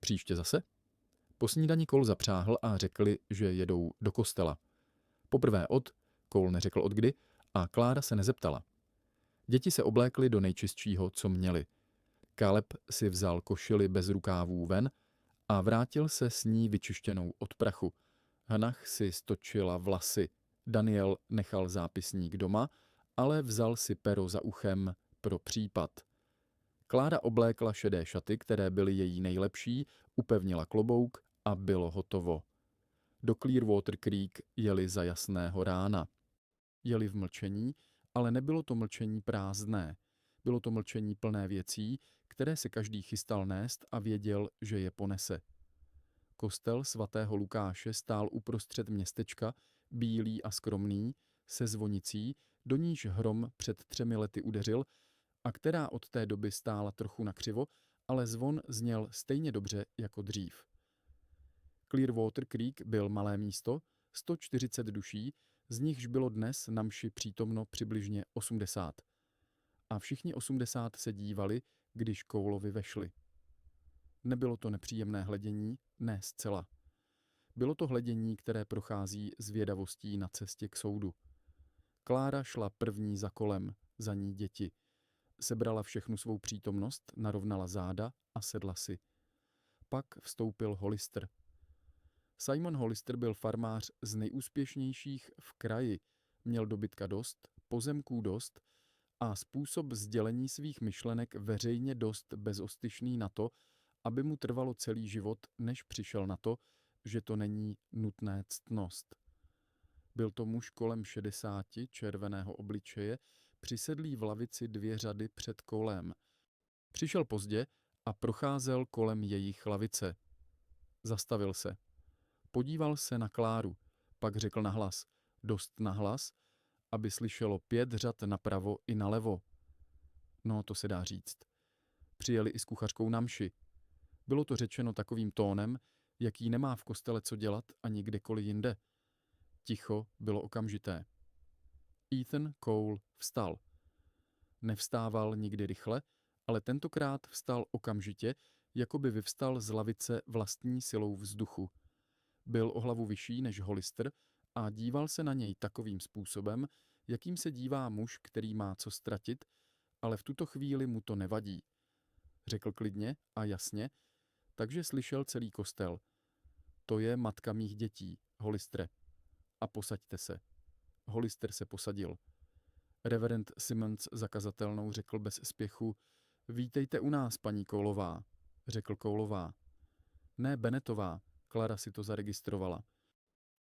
příště zase? Po snídani Cole zapřáhl a řekli, že jedou do kostela. Poprvé Cole neřekl od kdy, a Klára se nezeptala. Děti se oblékly do nejčistšího, co měli. Caleb si vzal košili bez rukávů ven a vrátil se s ní vyčištěnou od prachu. Hannah si stočila vlasy. Daniel nechal zápisník doma, ale vzal si pero za uchem pro případ. Klára oblékla šedé šaty, které byly její nejlepší, upevnila klobouk a bylo hotovo. Do Clearwater Creek jeli za jasného rána. Jeli v mlčení, ale nebylo to mlčení prázdné. Bylo to mlčení plné věcí, které se každý chystal nést a věděl, že je ponese. Kostel svatého Lukáše stál uprostřed městečka, bílý a skromný, se zvonicí, do níž hrom před 3 lety udeřil a která od té doby stála trochu nakřivo, ale zvon zněl stejně dobře jako dřív. Clearwater Creek byl malé místo, 140 duší, z nichž bylo dnes na mši přítomno přibližně 80. A všichni 80 se dívali, když Coleovi vešli. Nebylo to nepříjemné hledění, ne zcela. Bylo to hledění, které prochází zvědavostí na cestě k soudu. Klára šla první za Colem, za ní děti. Sebrala všechnu svou přítomnost, narovnala záda a sedla si. Pak vstoupil Hollister. Simon Hollister byl farmář z nejúspěšnějších v kraji, měl dobytka dost, pozemků dost a způsob sdělení svých myšlenek veřejně dost bezostyšný na to, aby mu trvalo celý život, než přišel na to, že to není nutné ctnost. Byl to muž kolem 60, červeného obličeje, přisedlý v lavici 2 řady před Colem. Přišel pozdě a procházel kolem jejich lavice. Zastavil se. Podíval se na Kláru, pak řekl nahlas, dost nahlas, aby slyšelo 5 řad napravo i nalevo. No, to se dá říct. Přijeli i s kuchařkou na mši. Bylo to řečeno takovým tónem, jaký nemá v kostele co dělat ani kdekoliv jinde. Ticho bylo okamžité. Ethan Cole vstal. Nevstával nikdy rychle, ale tentokrát vstal okamžitě, jako by vyvstal z lavice vlastní silou vzduchu. Byl o hlavu vyšší než Hollister a díval se na něj takovým způsobem, jakým se dívá muž, který má co ztratit, ale v tuto chvíli mu to nevadí. Řekl klidně a jasně, takže slyšel celý kostel. To je matka mých dětí, Hollistere. A posaďte se. Hollister se posadil. Reverend Simmons zakazatelnou řekl bez spěchu: Vítejte u nás, paní Coleová, řekl Coleová. Ne Bennettová, Klara si to zaregistrovala.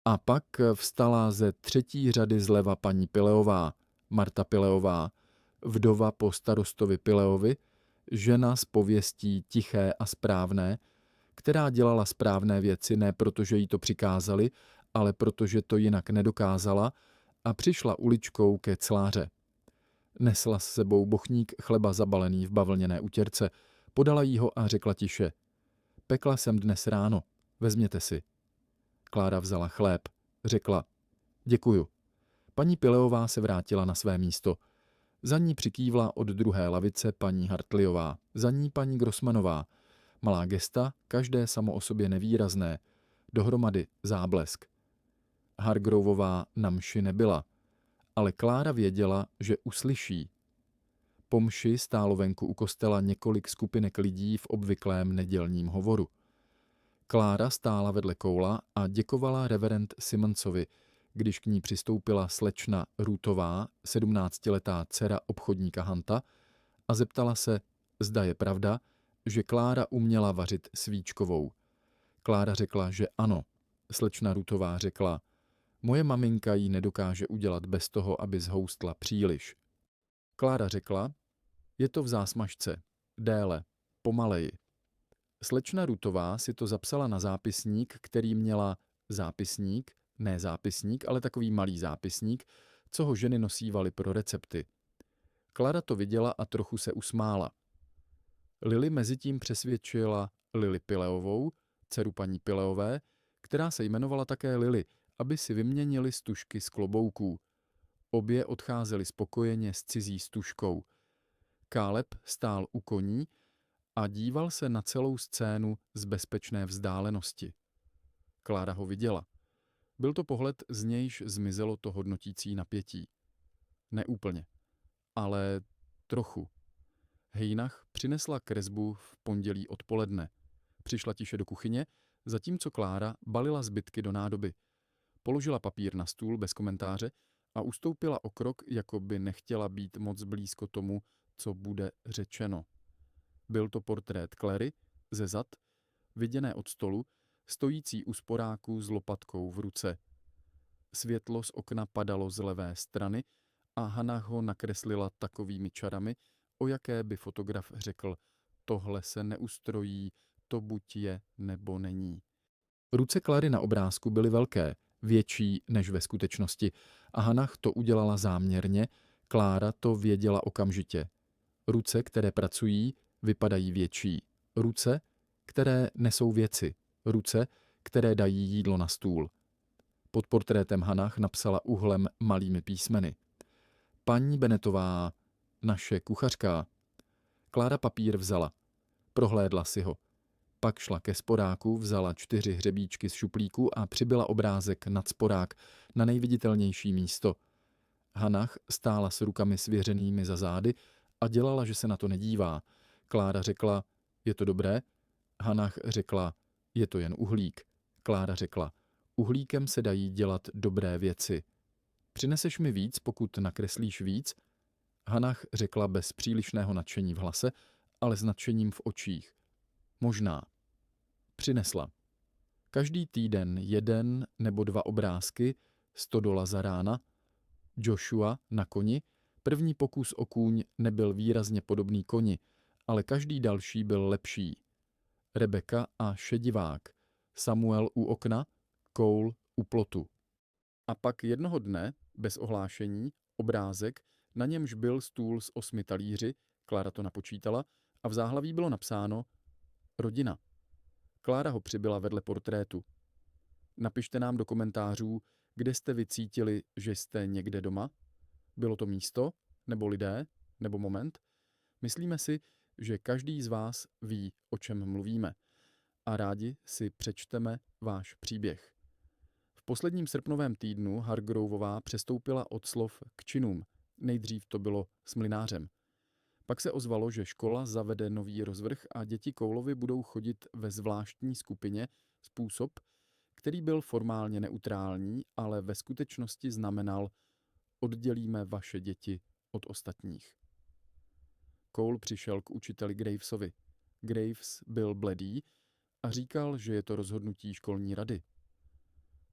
A pak vstala ze třetí řady zleva paní Pileová, Marta Pileová, vdova po starostovi Pileovi, žena z pověstí tiché a správné, která dělala správné věci ne protože jí to přikázali, ale protože to jinak nedokázala, a přišla uličkou ke cláře. Nesla s sebou bochník chleba zabalený v bavlněné utěrce, podala jí ho a řekla tiše: Pekla jsem dnes ráno, vezměte si. Klára vzala chléb, řekla: Děkuju. Paní Pileová se vrátila na své místo. Za ní přikývla od druhé lavice paní Hartleyová, za ní paní Grossmanová. Malá gesta, každé samo o sobě nevýrazné, dohromady záblesk. Hargroveová na mši nebyla, ale Klára věděla, že uslyší. Po mši stálo venku u kostela několik skupinek lidí v obvyklém nedělním hovoru. Klára stála vedle Cola a děkovala reverend Simmonsovi, když k ní přistoupila slečna Rootová, 17letá dcera obchodníka Hunta, a zeptala se, zda je pravda, že Klára uměla vařit svíčkovou. Klára řekla, že ano. Slečna Rootová řekla: Moje maminka ji nedokáže udělat bez toho, aby zhoustla příliš. Klára řekla: Je to v zásmažce, déle, pomaleji. Slečna Rootová si to zapsala na zápisník, který měla zápisník, ne zápisník, ale takový malý zápisník, co ho ženy nosívaly pro recepty. Klára to viděla a trochu se usmála. Lily mezitím přesvědčila Lily Pileovou, dceru paní Pileové, která se jmenovala také Lily, aby si vyměnili stužky z klobouků. Obě odcházely spokojeně s cizí stužkou. Caleb stál u koní a díval se na celou scénu z bezpečné vzdálenosti. Klára ho viděla. Byl to pohled, z nějž zmizelo to hodnotící napětí. Neúplně, ale trochu. Hejnach přinesla kresbu v pondělí odpoledne. Přišla tiše do kuchyně, zatímco Klára balila zbytky do nádoby. Položila papír na stůl bez komentáře a ustoupila o krok, jako by nechtěla být moc blízko tomu, co bude řečeno. Byl to portrét Clary, ze zad, viděné od stolu, stojící u sporáku s lopatkou v ruce. Světlo z okna padalo z levé strany a Hannah ho nakreslila takovými čarami, o jaké by fotograf řekl: tohle se neustrojí, to buď je, nebo není. Ruce Clary na obrázku byly velké, větší než ve skutečnosti, a Hannah to udělala záměrně, Klára to věděla okamžitě. Ruce, které pracují, vypadají větší. Ruce, které nesou věci. Ruce, které dají jídlo na stůl. Pod portrétem Hannah napsala uhlem malými písmeny: Paní Bennettová, naše kuchařka. Klára papír vzala. Prohlédla si ho. Pak šla ke sporáku, vzala 4 hřebíčky z šuplíku a přibyla obrázek nad sporák na nejviditelnější místo. Hannah stála s rukami svěřenými za zády a dělala, že se na to nedívá. Klára řekla: Je to dobré? Hannah řekla: Je to jen uhlík. Klára řekla: Uhlíkem se dají dělat dobré věci. Přineseš mi víc, pokud nakreslíš víc? Hannah řekla bez přílišného nadšení v hlase, ale s nadšením v očích: Možná. Přinesla. Každý týden 1 nebo 2 obrázky, $100 za rána. Joshua na koni. První pokus o kůň nebyl výrazně podobný koni, ale každý další byl lepší. Rebeka a šedivák. Samuel u okna, Cole u plotu. A pak jednoho dne, bez ohlášení, obrázek, na němž byl stůl s 8 talíři, Klára to napočítala, a v záhlaví bylo napsáno rodina. Klára ho přibyla vedle portrétu. Napište nám do komentářů, Kde jste vy cítili, že jste někde doma? Bylo to místo, nebo lidé, nebo moment? Myslíme si, že každý z vás ví, o čem mluvíme. A rádi si přečteme váš příběh. V posledním srpnovém týdnu Hargroveová přestoupila od slov k činům. Nejdřív to bylo s mlynářem. Pak se ozvalo, že škola zavede nový rozvrh a děti Coulovy budou chodit ve zvláštní skupině, způsob, který byl formálně neutrální, ale ve skutečnosti znamenal: oddělíme vaše děti od ostatních. Cole přišel k učiteli Gravesovi. Graves byl bledý a říkal, že je to rozhodnutí školní rady.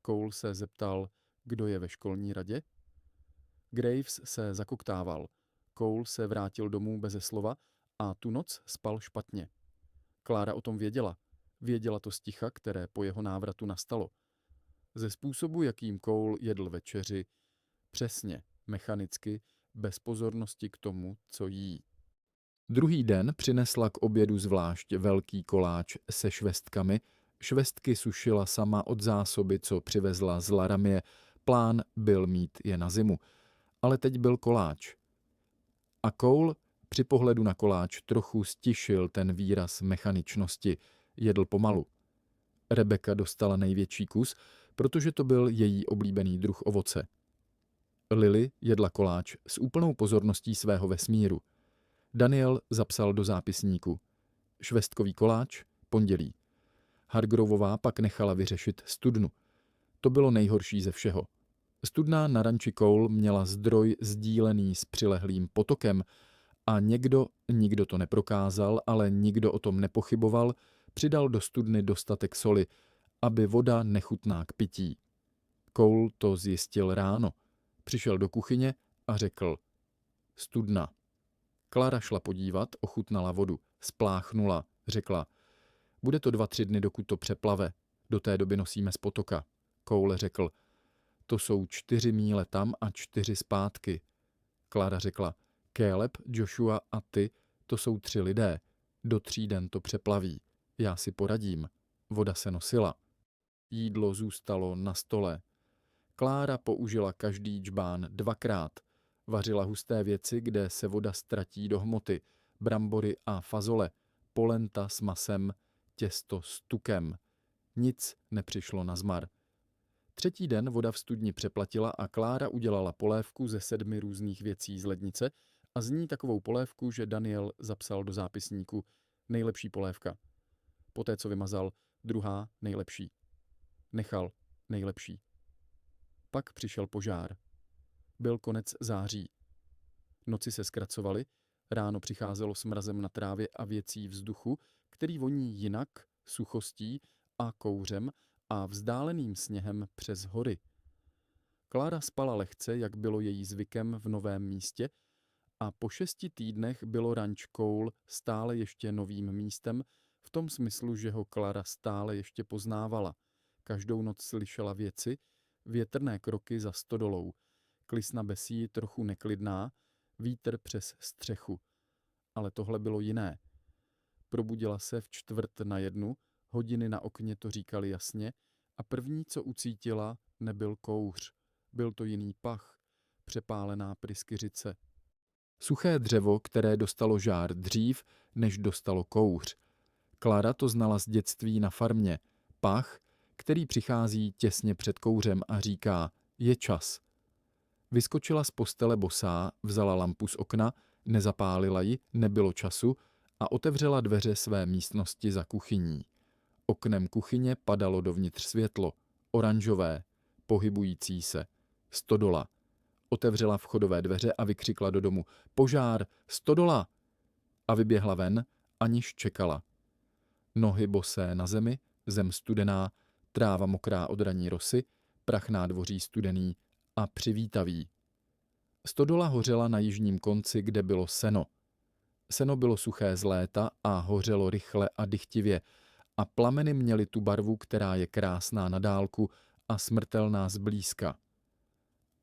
Cole se zeptal, kdo je ve školní radě. Graves se zakoktával. Cole se vrátil domů beze slova a tu noc spal špatně. Klára o tom věděla. Věděla to z ticha, které po jeho návratu nastalo. Ze způsobu, jakým Cole jedl večeři, přesně, mechanicky, bez pozornosti k tomu, co jí. Druhý den přinesla k obědu zvlášť velký koláč se švestkami. Švestky sušila sama od zásoby, co přivezla z Laramie. Plán byl mít je na zimu. Ale teď byl koláč. A Cole při pohledu na koláč trochu stišil ten výraz mechaničnosti. Jedl pomalu. Rebecca dostala největší kus, protože to byl její oblíbený druh ovoce. Lily jedla koláč s úplnou pozorností svého vesmíru. Daniel zapsal do zápisníku: švestkový koláč, pondělí. Hargroveová pak nechala vyřešit studnu. To bylo nejhorší ze všeho. Studna na ranči Cole měla zdroj sdílený s přilehlým potokem a nikdo to neprokázal, ale nikdo o tom nepochyboval, přidal do studny dostatek soli, aby voda nechutná k pití. Cole to zjistil ráno. Přišel do kuchyně a řekl: studna. Klára šla podívat, ochutnala vodu, spláchnula, řekla: bude to 2-3 dny, dokud to přeplave, do té doby nosíme z potoka. Cole řekl: to jsou 4 míle tam a 4 zpátky. Klára řekla: Caleb, Joshua a ty, to jsou 3 lidé, do 3 den to přeplaví, já si poradím. Voda se nosila. Jídlo zůstalo na stole. Klára použila každý džbán 2krát. Vařila husté věci, kde se voda ztratí do hmoty, brambory a fazole, polenta s masem, těsto s tukem. Nic nepřišlo na zmar. 3. den voda v studni přeplatila a Klára udělala polévku ze 7 různých věcí z lednice a z ní takovou polévku, že Daniel zapsal do zápisníku: nejlepší polévka. Poté, co vymazal, druhá nejlepší. Nechal nejlepší. Pak přišel požár. Byl konec září. Noci se zkracovaly, ráno přicházelo s mrazem na trávě a věcí vzduchu, který voní jinak, suchostí a kouřem a vzdáleným sněhem přes hory. Klára spala lehce, jak bylo její zvykem v novém místě, a po 6 týdnech bylo ranč Cole stále ještě novým místem, v tom smyslu, že ho Klára stále ještě poznávala. Každou noc slyšela věci, větrné kroky za stodolou, klisna besí trochu neklidná, vítr přes střechu. Ale tohle bylo jiné. Probudila se v 1:45, hodiny na okně to říkali jasně, a první, co ucítila, nebyl kouř. Byl to jiný pach, přepálená pryskyřice. Suché dřevo, které dostalo žár dřív, než dostalo kouř. Klára to znala z dětství na farmě. Pach, který přichází těsně před kouřem a říká: je čas. Vyskočila z postele bosá, vzala lampu z okna, nezapálila ji, nebylo času, a otevřela dveře své místnosti za kuchyní. Oknem kuchyně padalo dovnitř světlo, oranžové, pohybující se, stodola. Otevřela vchodové dveře a vykřikla do domu: požár, stodola! A vyběhla ven, aniž čekala. Nohy bosé na zemi, zem studená, tráva mokrá od ranní rosy, prach nádvoří studený a přivítavý. Stodola hořela na jižním konci, kde bylo seno. Seno bylo suché z léta a hořelo rychle a dychtivě, a plameny měly tu barvu, která je krásná na dálku a smrtelná zblízka.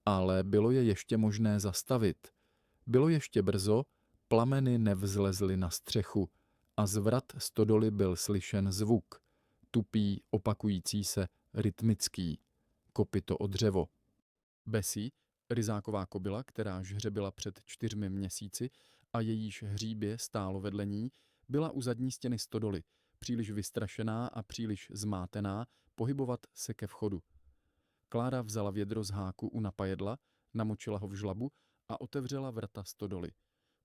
Ale bylo je ještě možné zastavit. Bylo ještě brzo, plameny nevzlezly na střechu a z vrat stodoly byl slyšen zvuk, tupý, opakující se, rytmický. kopyto o dřevo. Bessie, ryzáková kobyla, která žhřebila před 4 měsíci a jejíž hříbě stálo vedle ní, byla u zadní stěny stodoly, příliš vystrašená a příliš zmátená pohybovat se ke vchodu. Klára vzala vědro z háku u napajedla, namočila ho v žlabu a otevřela vrata stodoly.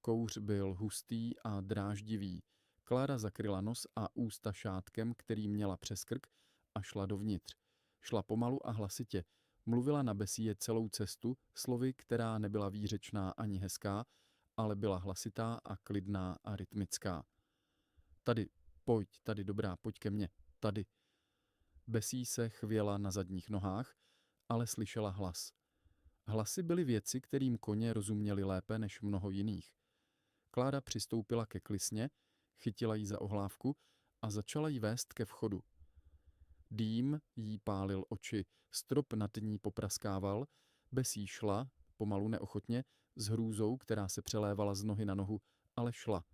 Kouř byl hustý a dráždivý. Klára zakryla nos a ústa šátkem, který měla přes krk, a šla dovnitř. Šla pomalu a hlasitě. Mluvila na Bessie celou cestu slovy, která nebyla výřečná ani hezká, ale byla hlasitá a klidná a rytmická. Tady, pojď, tady dobrá, pojď ke mně, tady. Bessie se chvěla na zadních nohách, ale slyšela hlas. Hlasy byly věci, kterým koně rozuměli lépe než mnoho jiných. Klára přistoupila ke klisně, chytila ji za ohlávku a začala ji vést ke vchodu. Dým jí pálil oči, strop nad ní popraskával, Bessie šla, pomalu neochotně, s hrůzou, která se přelévala z nohy na nohu, ale šla.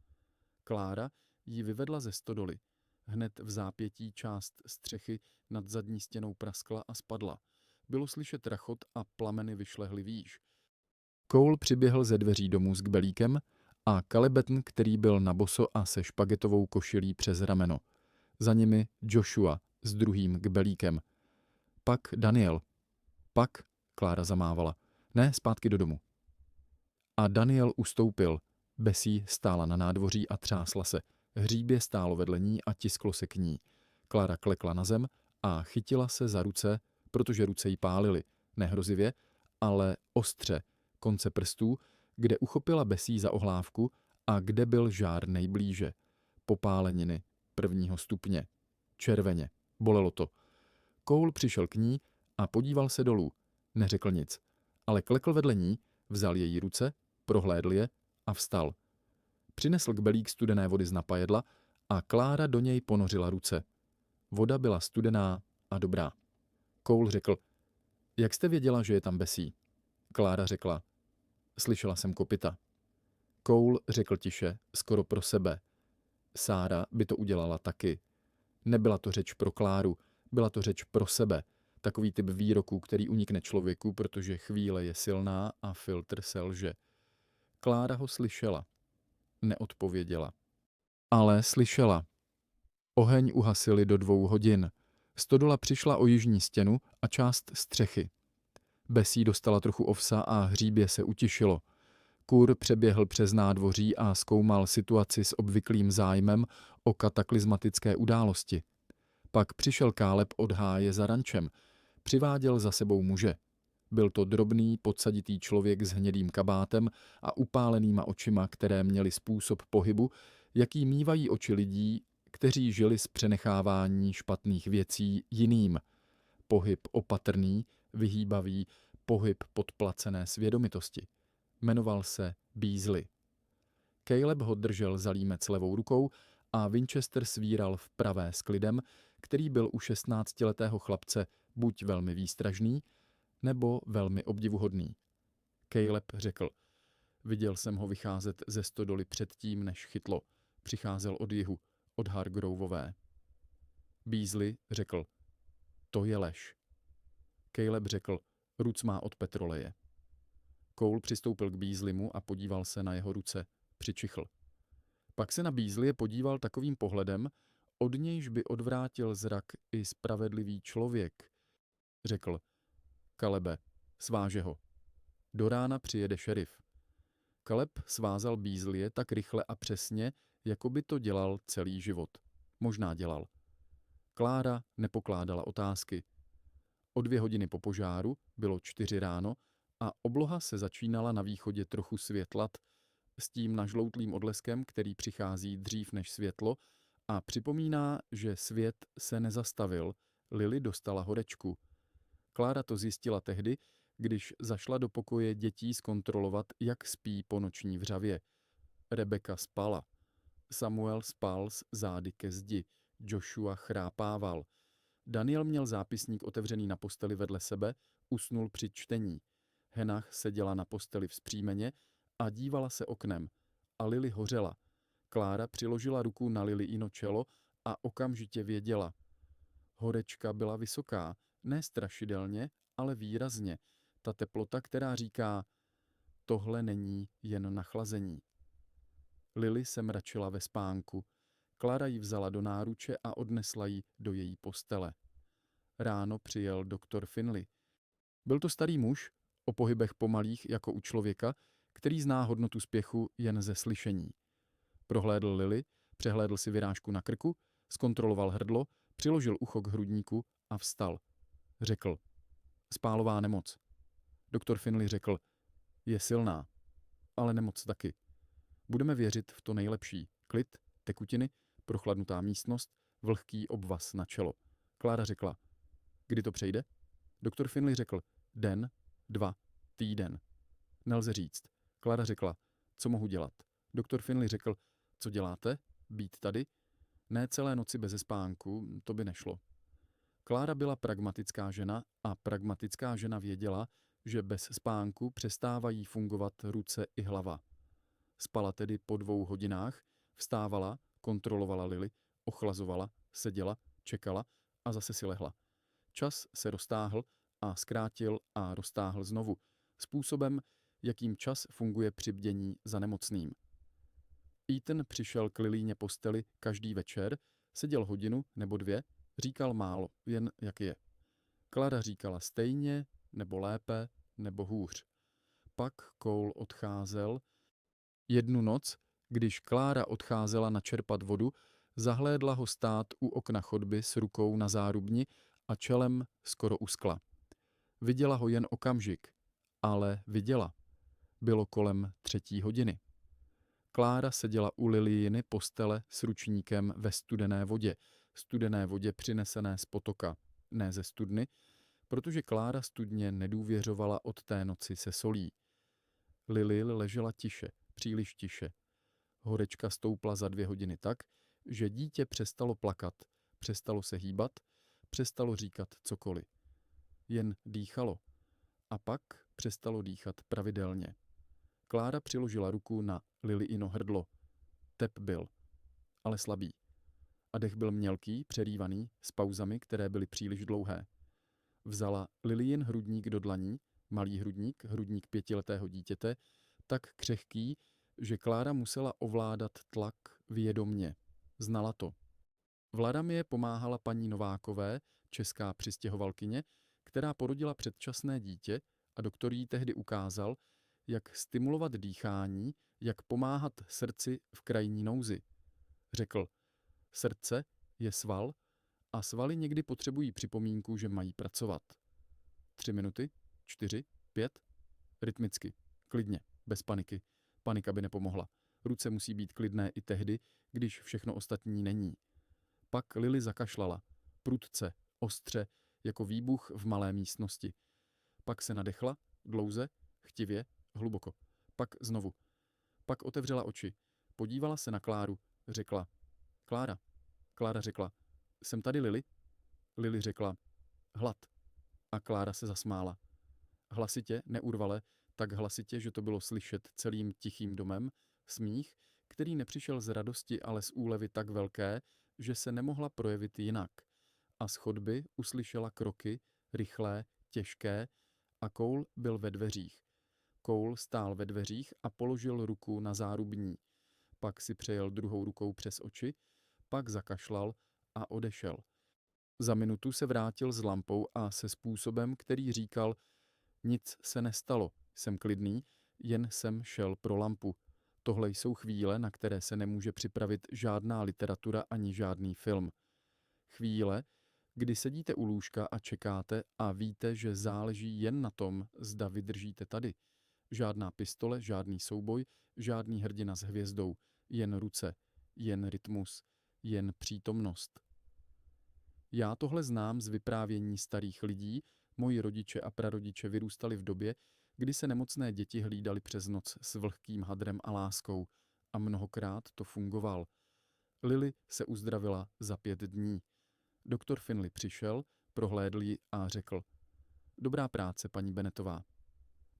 Klára ji vyvedla ze stodoly. Hned v zápětí část střechy nad zadní stěnou praskla a spadla. Bylo slyšet rachot a plameny vyšlehly výš. Cole přiběhl ze dveří domů s kbelíkem a Calebetn, který byl na boso a se špagetovou košilí přes rameno. Za nimi Joshua s druhým kbelíkem. Pak Daniel. Pak, Klára zamávala. Ne, zpátky do domu. A Daniel ustoupil. Bessie stála na nádvoří a třásla se. Hříbě stálo vedle ní a tisklo se k ní. Klára klekla na zem a chytila se za ruce, protože ruce jí pálily. Nehrozivě, ale ostře, konce prstů, kde uchopila Bessie za ohlávku a kde byl žár nejblíže. Popáleniny 1. stupně. Červeně. Bolelo to. Cole přišel k ní a podíval se dolů. Neřekl nic, ale klekl vedle ní, vzal její ruce, prohlédl je a vstal. Přinesl kbelík studené vody z napajedla a Klára do něj ponořila ruce. Voda byla studená a dobrá. Cole řekl, jak jste věděla, že je tam Bessie? Klára řekla, slyšela jsem kopyta. Cole řekl tiše, skoro pro sebe. Sára by to udělala taky. Nebyla to řeč pro Kláru, byla to řeč pro sebe. Takový typ výroku, který unikne člověku, protože chvíle je silná a filtr selže. Klára ho slyšela. Neodpověděla. Ale slyšela. Oheň uhasili do 2 hodin. Stodola přišla o jižní stěnu a část střechy. Bessie dostala trochu ovsa a hříbě se utišilo. Kur přeběhl přes nádvoří a zkoumal situaci s obvyklým zájmem o kataklizmatické události. Pak přišel Caleb od háje za rančem. Přiváděl za sebou muže. Byl to drobný, podsaditý člověk s hnědým kabátem a upálenýma očima, které měly způsob pohybu, jaký mívají oči lidí, kteří žili z přenechávání špatných věcí jiným. Pohyb opatrný, vyhýbavý, pohyb podplacené svědomitosti. Jmenoval se Beasley. Caleb ho držel za límec levou rukou a Winchester svíral v pravé s klidem, který byl u 16letého chlapce buď velmi výstražný, nebo velmi obdivuhodný. Caleb řekl, viděl jsem ho vycházet ze stodoly předtím, než chytlo. Přicházel od jihu, od Hargroveové. Beasley řekl, to je lež. Caleb řekl, ruc má od petroleje. Cole přistoupil k Beasleymu a podíval se na jeho ruce. Přičichl. Pak se na Beasleye podíval takovým pohledem, od nějž by odvrátil zrak i spravedlivý člověk. Řekl, Calebe, sváže ho. Do rána přijede šerif. Caleb svázal Beasleye tak rychle a přesně, jako by to dělal celý život. Možná dělal. Klára nepokládala otázky. O 2 hodiny po požáru, bylo 4 ráno, a obloha se začínala na východě trochu světlat, s tím nažloutlým odleskem, který přichází dřív než světlo a připomíná, že svět se nezastavil, Lily dostala horečku. Klára to zjistila tehdy, když zašla do pokoje dětí zkontrolovat, jak spí po noční vřavě. Rebecca spala. Samuel spal s zády ke zdi. Joshua chrápával. Daniel měl zápisník otevřený na posteli vedle sebe, usnul při čtení. Hannah seděla na posteli vzpřímeně a dívala se oknem. A Lily hořela. Klára přiložila ruku na Lilyino čelo a okamžitě věděla. Horečka byla vysoká, ne strašidelně, ale výrazně. Ta teplota, která říká, tohle není jen nachlazení. Lily se mračila ve spánku. Klara ji vzala do náruče a odnesla ji do její postele. Ráno přijel doktor Finley. Byl to starý muž, o pohybech pomalých jako u člověka, který zná hodnotu spěchu jen ze slyšení. Prohlédl Lily, přehlédl si vyrážku na krku, zkontroloval hrdlo, přiložil ucho k hrudníku a vstal. Řekl, spálová nemoc. Doktor Finley řekl, je silná, ale nemoc taky. Budeme věřit v to nejlepší. Klid, tekutiny, prochladnutá místnost, vlhký obvaz na čelo. Klára řekla, kdy to přejde? Doktor Finley řekl, den, 2, týden. Nelze říct. Klára řekla, co mohu dělat? Doktor Finley řekl, co děláte? Být tady? Ne celé noci beze spánku, to by nešlo. Klára byla pragmatická žena a pragmatická žena věděla, že bez spánku přestávají fungovat ruce i hlava. Spala tedy po 2 hodinách, vstávala, kontrolovala Lily, ochlazovala, seděla, čekala a zase si lehla. Čas se roztáhl a zkrátil a roztáhl znovu, způsobem, jakým čas funguje při bdění za nemocným. Ethan přišel k Lilíně posteli každý večer, seděl hodinu nebo 2, říkal málo, jen jak je. Klara říkala stejně, nebo lépe, nebo hůř. Pak Cole odcházel. Jednu noc, když Klára odcházela načerpat vodu, zahlédla ho stát u okna chodby s rukou na zárubni a čelem skoro u skla. Viděla ho jen okamžik, ale viděla. Bylo kolem 3. hodiny. Klára seděla u Lilyiny postele s ručníkem ve studené vodě přinesené z potoka, ne ze studny, protože Klára studně nedůvěřovala od té noci se solí. Lily ležela tiše, příliš tiše. Horečka stoupla za 2 hodiny tak, že dítě přestalo plakat, přestalo se hýbat, přestalo říkat cokoliv. Jen dýchalo. A pak přestalo dýchat pravidelně. Klára přiložila ruku na Lilyino hrdlo. Tep byl, ale slabý. A dech byl mělký, přerývaný, s pauzami, které byly příliš dlouhé. Vzala Lilyin hrudník do dlaní, malý hrudník, hrudník 5letého dítěte, tak křehký, že Klára musela ovládat tlak vědomně. Znala to. V Ladamě pomáhala paní Novákové, česká přistěhovalkyně, která porodila předčasné dítě a doktor jí tehdy ukázal, jak stimulovat dýchání, jak pomáhat srdci v krajní nouzi. Řekl, srdce je sval a svaly někdy potřebují připomínku, že mají pracovat. 3 minuty, 4, 5, rytmicky, klidně, bez paniky. Panika by nepomohla. Ruce musí být klidné i tehdy, když všechno ostatní není. Pak Lily zakašlala, prudce, ostře, jako výbuch v malé místnosti. Pak se nadechla, dlouze, chtivě, hluboko. Pak znovu. Pak otevřela oči. Podívala se na Kláru. Řekla. Klára. Klára řekla. Jsem tady, Lily? Lily řekla. Hlad. A Klára se zasmála. Hlasitě, neurvale, tak hlasitě, že to bylo slyšet celým tichým domem, smích, který nepřišel z radosti, ale z úlevy tak velké, že se nemohla projevit jinak. A z chodby uslyšela kroky, rychlé, těžké, a Cole byl ve dveřích. Cole stál ve dveřích a položil ruku na zárubní. Pak si přejel druhou rukou přes oči, pak zakašlal a odešel. Za minutu se vrátil s lampou a se způsobem, který říkal, nic se nestalo, jsem klidný, jen jsem šel pro lampu. Tohle jsou chvíle, na které se nemůže připravit žádná literatura ani žádný film. Chvíle, kdy sedíte u lůžka a čekáte a víte, že záleží jen na tom, zda vydržíte tady. Žádná pistole, žádný souboj, žádný hrdina s hvězdou, jen ruce, jen rytmus, jen přítomnost. Já tohle znám z vyprávění starých lidí, moji rodiče a prarodiče vyrůstali v době, kdy se nemocné děti hlídali přes noc s vlhkým hadrem a láskou a mnohokrát to fungoval. Lily se uzdravila za 5 dní. Doktor Finley přišel, prohlédl ji a řekl, dobrá práce, paní Bennettová.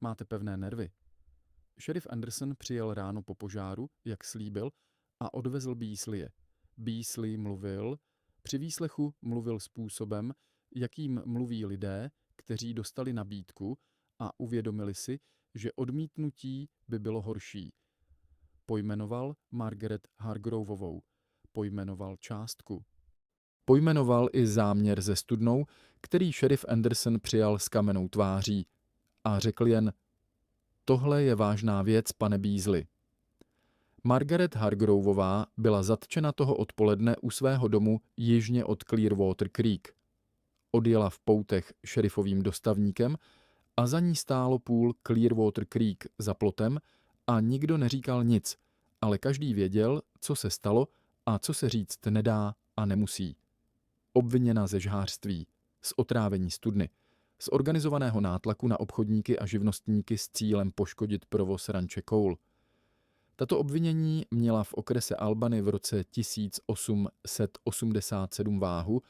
Máte pevné nervy. Šerif Anderson přijel ráno po požáru, jak slíbil, a odvezl Beasleye. Beasley mluvil, při výslechu mluvil způsobem, jakým mluví lidé, kteří dostali nabídku a uvědomili si, že odmítnutí by bylo horší. Pojmenoval Margaret Hargroveovou. Pojmenoval částku. Pojmenoval i záměr se studnou, který šerif Anderson přijal s kamennou tváří a řekl jen: tohle je vážná věc, pane Beasley. Margaret Hargroveová byla zatčena toho odpoledne u svého domu jižně od Clearwater Creek. Odjela v poutech šerifovým dostavníkem a za ní stálo půl Clearwater Creek za plotem a nikdo neříkal nic, ale každý věděl, co se stalo a co se říct nedá a nemusí. Obviněna ze žhářství, z otrávení studny, z organizovaného nátlaku na obchodníky a živnostníky s cílem poškodit provoz ranče Cole. Tato obvinění měla v okrese Albany v roce 1887 váhu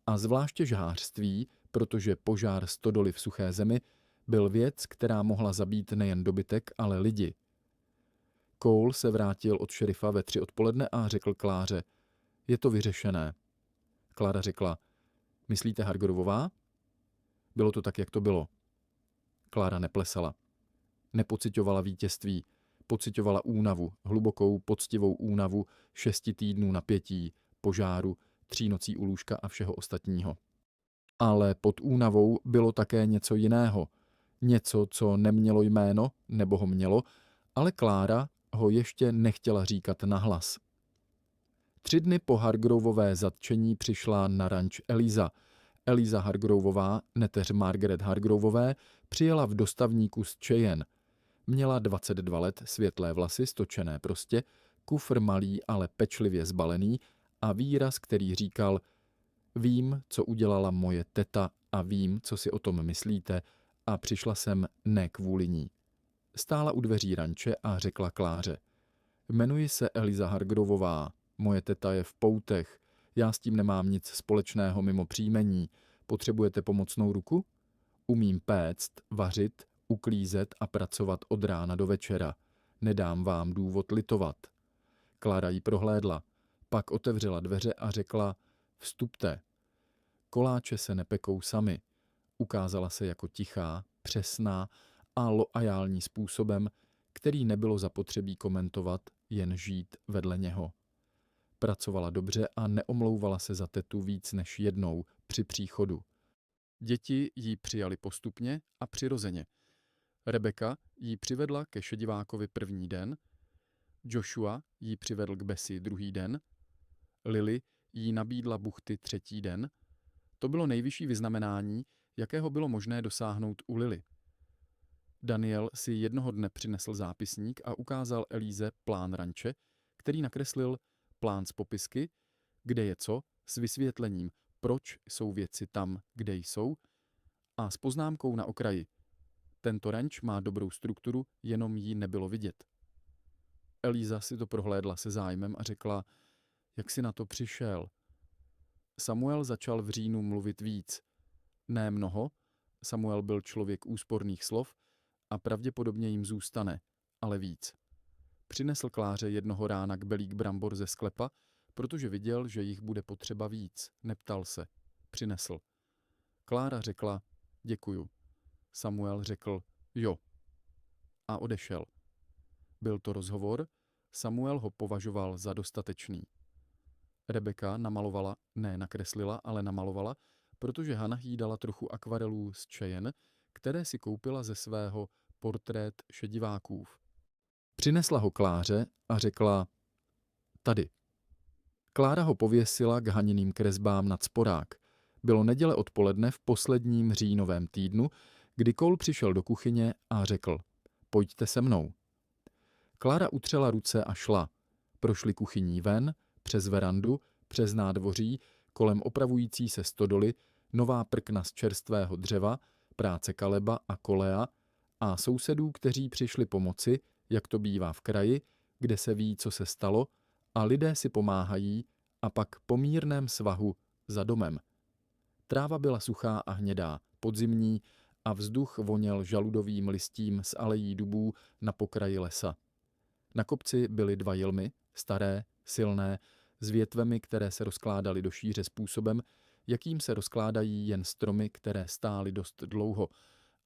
a zvláště žhářství, protože požár stodoly v suché zemi byl věc, která mohla zabít nejen dobytek, ale lidi. Cole se vrátil od šerifa ve 3 odpoledne a řekl Kláře: je to vyřešené. Klára řekla: myslíte Hargroveová? Bylo to tak, jak to bylo. Klára neplesala. Nepociťovala vítězství. Pociťovala únavu, hlubokou, poctivou únavu 6 týdnů napětí, požáru, 3 nocí u lůžka a všeho ostatního. Ale pod únavou bylo také něco jiného. Něco, co nemělo jméno, nebo ho mělo, ale Klára ho ještě nechtěla říkat nahlas. 3 dny po Hargroveové zatčení přišla na ranč Eliza. Eliza Hargroveová, neteř Margaret Hargroveové, přijela v dostavníku z Cheyenne. Měla 22 let, světlé vlasy, stočené prostě, kufr malý, ale pečlivě zbalený a výraz, který říkal: vím, co udělala moje teta a vím, co si o tom myslíte a přišla jsem ne kvůli ní. Stála u dveří ranče a řekla Kláře: jmenuji se Eliza Hargroveová, moje teta je v poutech, já s tím nemám nic společného mimo příjmení, potřebujete pomocnou ruku? Umím péct, vařit, uklízet a pracovat od rána do večera. Nedám vám důvod litovat. Klára ji prohlédla, pak otevřela dveře a řekla: vstupte. Koláče se nepekou sami. Ukázala se jako tichá, přesná a loajální způsobem, který nebylo zapotřebí komentovat, jen žít vedle něho. Pracovala dobře a neomlouvala se za tetu víc než jednou při příchodu. Děti ji přijali postupně a přirozeně. Rebecca ji přivedla ke šedivákovi první den, Joshua ji přivedl k Bessie druhý den, Lily jí nabídla buchty třetí den. To bylo nejvyšší vyznamenání, jakého bylo možné dosáhnout u Lily. Daniel si jednoho dne přinesl zápisník a ukázal Elíze plán ranče, který nakreslil plán z popisky, kde je co, s vysvětlením, proč jsou věci tam, kde jsou, a s poznámkou na okraji: tento ranč má dobrou strukturu, jenom jí nebylo vidět. Elíza si to prohlédla se zájmem a řekla: jak jsi na to přišel? Samuel začal v říjnu mluvit víc. Ne mnoho, Samuel byl člověk úsporných slov a pravděpodobně jim zůstane, ale víc. Přinesl Kláře jednoho rána kbelík brambor ze sklepa, protože viděl, že jich bude potřeba víc. Neptal se. Přinesl. Klára řekla: děkuju. Samuel řekl: jo. A odešel. Byl to rozhovor, Samuel ho považoval za dostatečný. Rebecca namalovala, ne nakreslila, ale namalovala, protože Hannah jí dala trochu akvarelů z Cheyenne, které si koupila ze svého portrét šedivákův. Přinesla ho Kláře a řekla: tady. Klára ho pověsila k Haniným kresbám nad sporák. Bylo neděle odpoledne v posledním říjnovém týdnu, kdy Cole přišel do kuchyně a řekl: pojďte se mnou. Klára utřela ruce a šla. Prošli kuchyní ven, přes verandu, přes nádvoří, kolem opravující se stodoly, nová prkna z čerstvého dřeva, práce Kaleba a Kolea a sousedů, kteří přišli pomoci, jak to bývá v kraji, kde se ví, co se stalo, a lidé si pomáhají, a pak po mírném svahu za domem. Tráva byla suchá a hnědá, podzimní, a vzduch voněl žaludovým listím z alejí dubů na pokraji lesa. Na kopci byly 2 jilmy, staré, silné, s větvemi, které se rozkládaly do šíře způsobem, jakým se rozkládají jen stromy, které stály dost dlouho,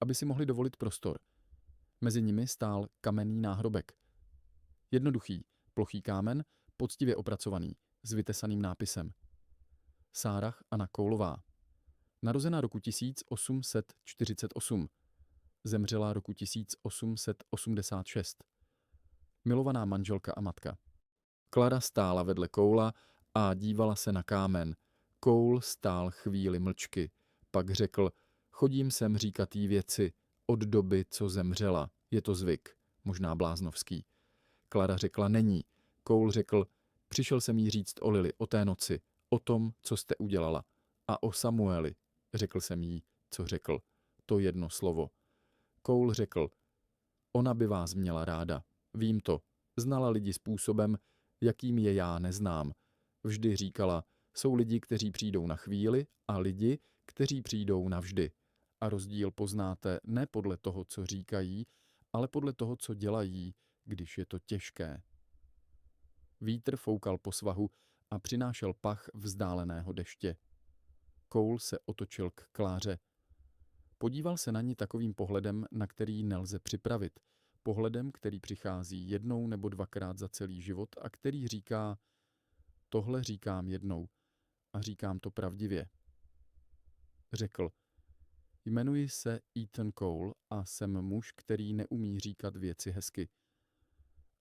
aby si mohli dovolit prostor. Mezi nimi stál kamenný náhrobek. Jednoduchý, plochý kámen, poctivě opracovaný, s vytesaným nápisem. Sárah Anna Koulová. Narozena roku 1848. Zemřela roku 1886. Milovaná manželka a matka. Klara stála vedle Koula a dívala se na kámen. Koul stál chvíli mlčky. Pak řekl, chodím sem říkat jí věci od doby, co zemřela. Je to zvyk, možná bláznovský. Klara řekla, není. Koul řekl, přišel jsem jí říct o Lily, o té noci, o tom, co jste udělala. A o Samueli, řekl jsem jí, co řekl. To jedno slovo. Koul řekl, ona by vás měla ráda. Vím to. Znala lidi způsobem, jakým je já neznám. Vždy říkala, jsou lidi, kteří přijdou na chvíli a lidi, kteří přijdou navždy. A rozdíl poznáte ne podle toho, co říkají, ale podle toho, co dělají, když je to těžké. Vítr foukal po svahu a přinášel pach vzdáleného deště. Koul se otočil k Kláře. Podíval se na ní takovým pohledem, na který nelze připravit. Pohledem, který přichází jednou nebo dvakrát za celý život a který říká, tohle říkám jednou a říkám to pravdivě. Řekl, jmenuji se Ethan Cole a jsem muž, který neumí říkat věci hezky.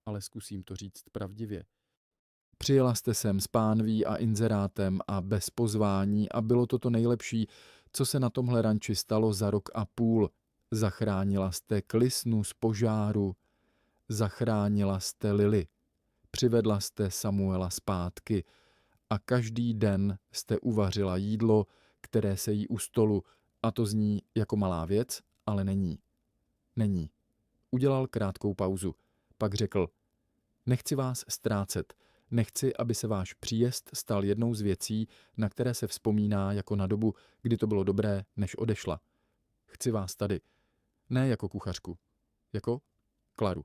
Ale zkusím to říct pravdivě. Přijela jste sem s pánví a inzerátem a bez pozvání a bylo to nejlepší, co se na tomhle ranči stalo za rok a půl. Zachránila jste Klisnu z požáru, zachránila jste Lily, přivedla jste Samuela zpátky a každý den jste uvařila jídlo, které se jí u stolu, a to zní jako malá věc, ale není. Není. Udělal krátkou pauzu, pak řekl, nechci vás ztrácet, nechci, aby se váš příjezd stal jednou z věcí, na které se vzpomíná jako na dobu, kdy to bylo dobré, než odešla. Chci vás tady. Ne jako kuchařku. Jako Klaru.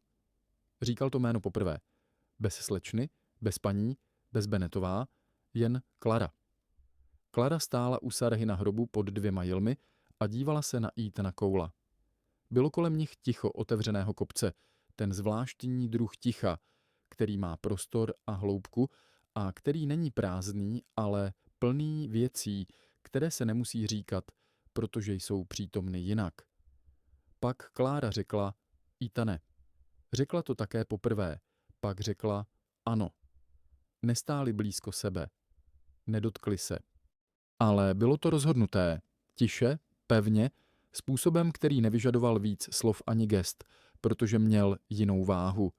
Říkal to jméno poprvé. Bez slečny, bez paní, bez Benetová, jen Klara. Klara stála u Sarahy na hrobu pod 2 jilmy a dívala se na Ethana Coula. Bylo kolem nich ticho otevřeného kopce, ten zvláštní druh ticha, který má prostor a hloubku a který není prázdný, ale plný věcí, které se nemusí říkat, protože jsou přítomny jinak. Pak Klára řekla, Ethane. Řekla to také poprvé, pak řekla, ano. Nestáli blízko sebe. Nedotkli se. Ale bylo to rozhodnuté, tiše, pevně, způsobem, který nevyžadoval víc slov ani gest, protože měl jinou váhu.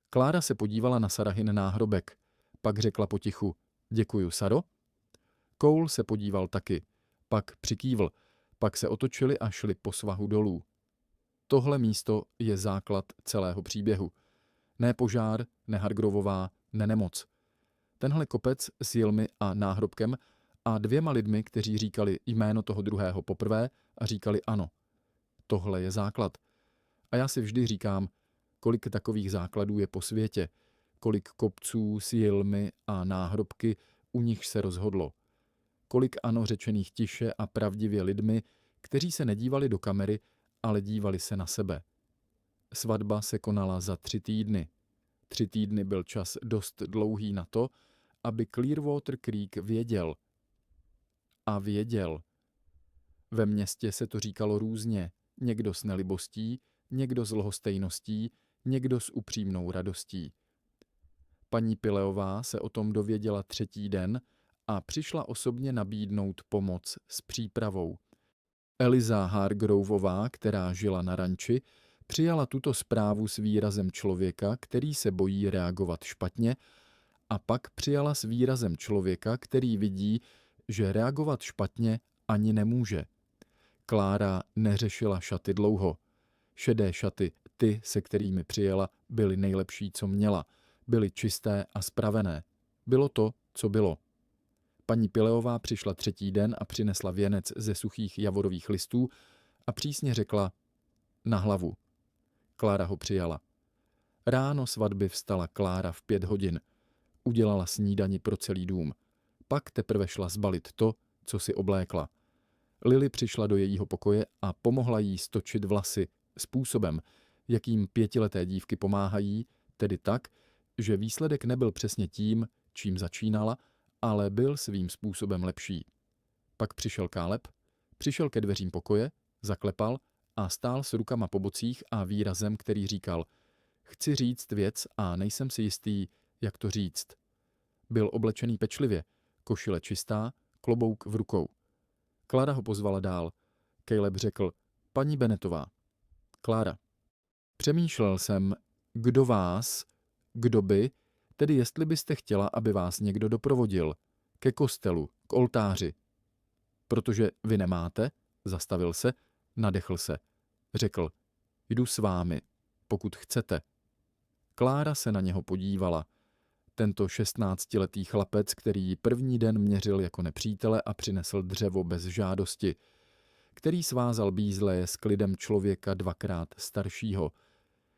Klára se podívala na Sarahin náhrobek, pak řekla potichu, děkuju, Saro. Koul se podíval taky, pak přikývl, pak se otočili a šli po svahu dolů. Tohle místo je základ celého příběhu. Ne požár, ne Hargrovová, ne nemoc. Tenhle kopec s jilmy a náhrobkem a 2 lidmi, kteří říkali jméno toho druhého poprvé a říkali ano. Tohle je základ. A já si vždy říkám, kolik takových základů je po světě, kolik kopců s jilmy a náhrobky, u nich se rozhodlo. Kolik ano řečených tiše a pravdivě lidmi, kteří se nedívali do kamery, ale dívali se na sebe. Svatba se konala za 3 týdny. 3 týdny byl čas dost dlouhý na to, aby Clearwater Creek věděl. A věděl. Ve městě se to říkalo různě. Někdo s nelibostí, někdo s lhostejností, někdo s upřímnou radostí. Paní Pileová se o tom dověděla 3. den a přišla osobně nabídnout pomoc s přípravou. Eliza Hargroveová, která žila na ranči, přijala tuto zprávu s výrazem člověka, který se bojí reagovat špatně, a pak přijala s výrazem člověka, který vidí, že reagovat špatně ani nemůže. Klára neřešila šaty dlouho. Šedé šaty, ty, se kterými přijela, byly nejlepší, co měla. Byly čisté a spravené. Bylo to, co bylo. Paní Pileová přišla 3. den a přinesla věnec ze suchých javorových listů a přísně řekla na hlavu. Klára ho přijala. Ráno svatby vstala Klára v 5 hodin. Udělala snídani pro celý dům. Pak teprve šla zbalit to, co si oblékla. Lily přišla do jejího pokoje a pomohla jí stočit vlasy způsobem, jakým 5leté dívky pomáhají, tedy tak, že výsledek nebyl přesně tím, čím začínala, ale byl svým způsobem lepší. Pak přišel Caleb, přišel ke dveřím pokoje, zaklepal a stál s rukama po bocích a výrazem, který říkal: chci říct věc a nejsem si jistý, jak to říct. Byl oblečený pečlivě, košile čistá, klobouk v rukou. Klára ho pozvala dál. Caleb řekl: paní Bennettová. Klára: přemýšlel jsem, kdo by, tedy jestli byste chtěla, aby vás někdo doprovodil, ke kostelu, k oltáři. Protože vy nemáte, zastavil se, nadechl se. Řekl: jdu s vámi, pokud chcete. Klára se na něho podívala. Tento 16letý chlapec, který ji první den měřil jako nepřítele a přinesl dřevo bez žádosti, který svázal bízle s klidem člověka 2krát staršího,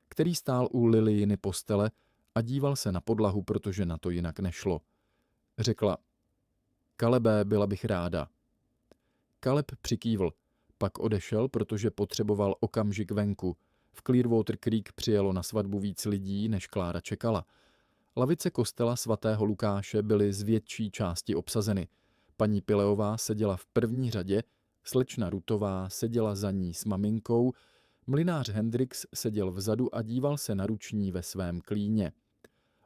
který stál u Lilyiny postele a díval se na podlahu, protože na to jinak nešlo. Řekla: Calebe, byla bych ráda. Caleb přikývl, pak odešel, protože potřeboval okamžik venku. V Clearwater Creek přijelo na svatbu víc lidí, než Klára čekala. Lavice kostela svatého Lukáše byly z větší části obsazeny. Paní Pileová seděla v první řadě, slečna Rutová seděla za ní s maminkou, mlynář Hendrix seděl vzadu a díval se na ruční ve svém klíně.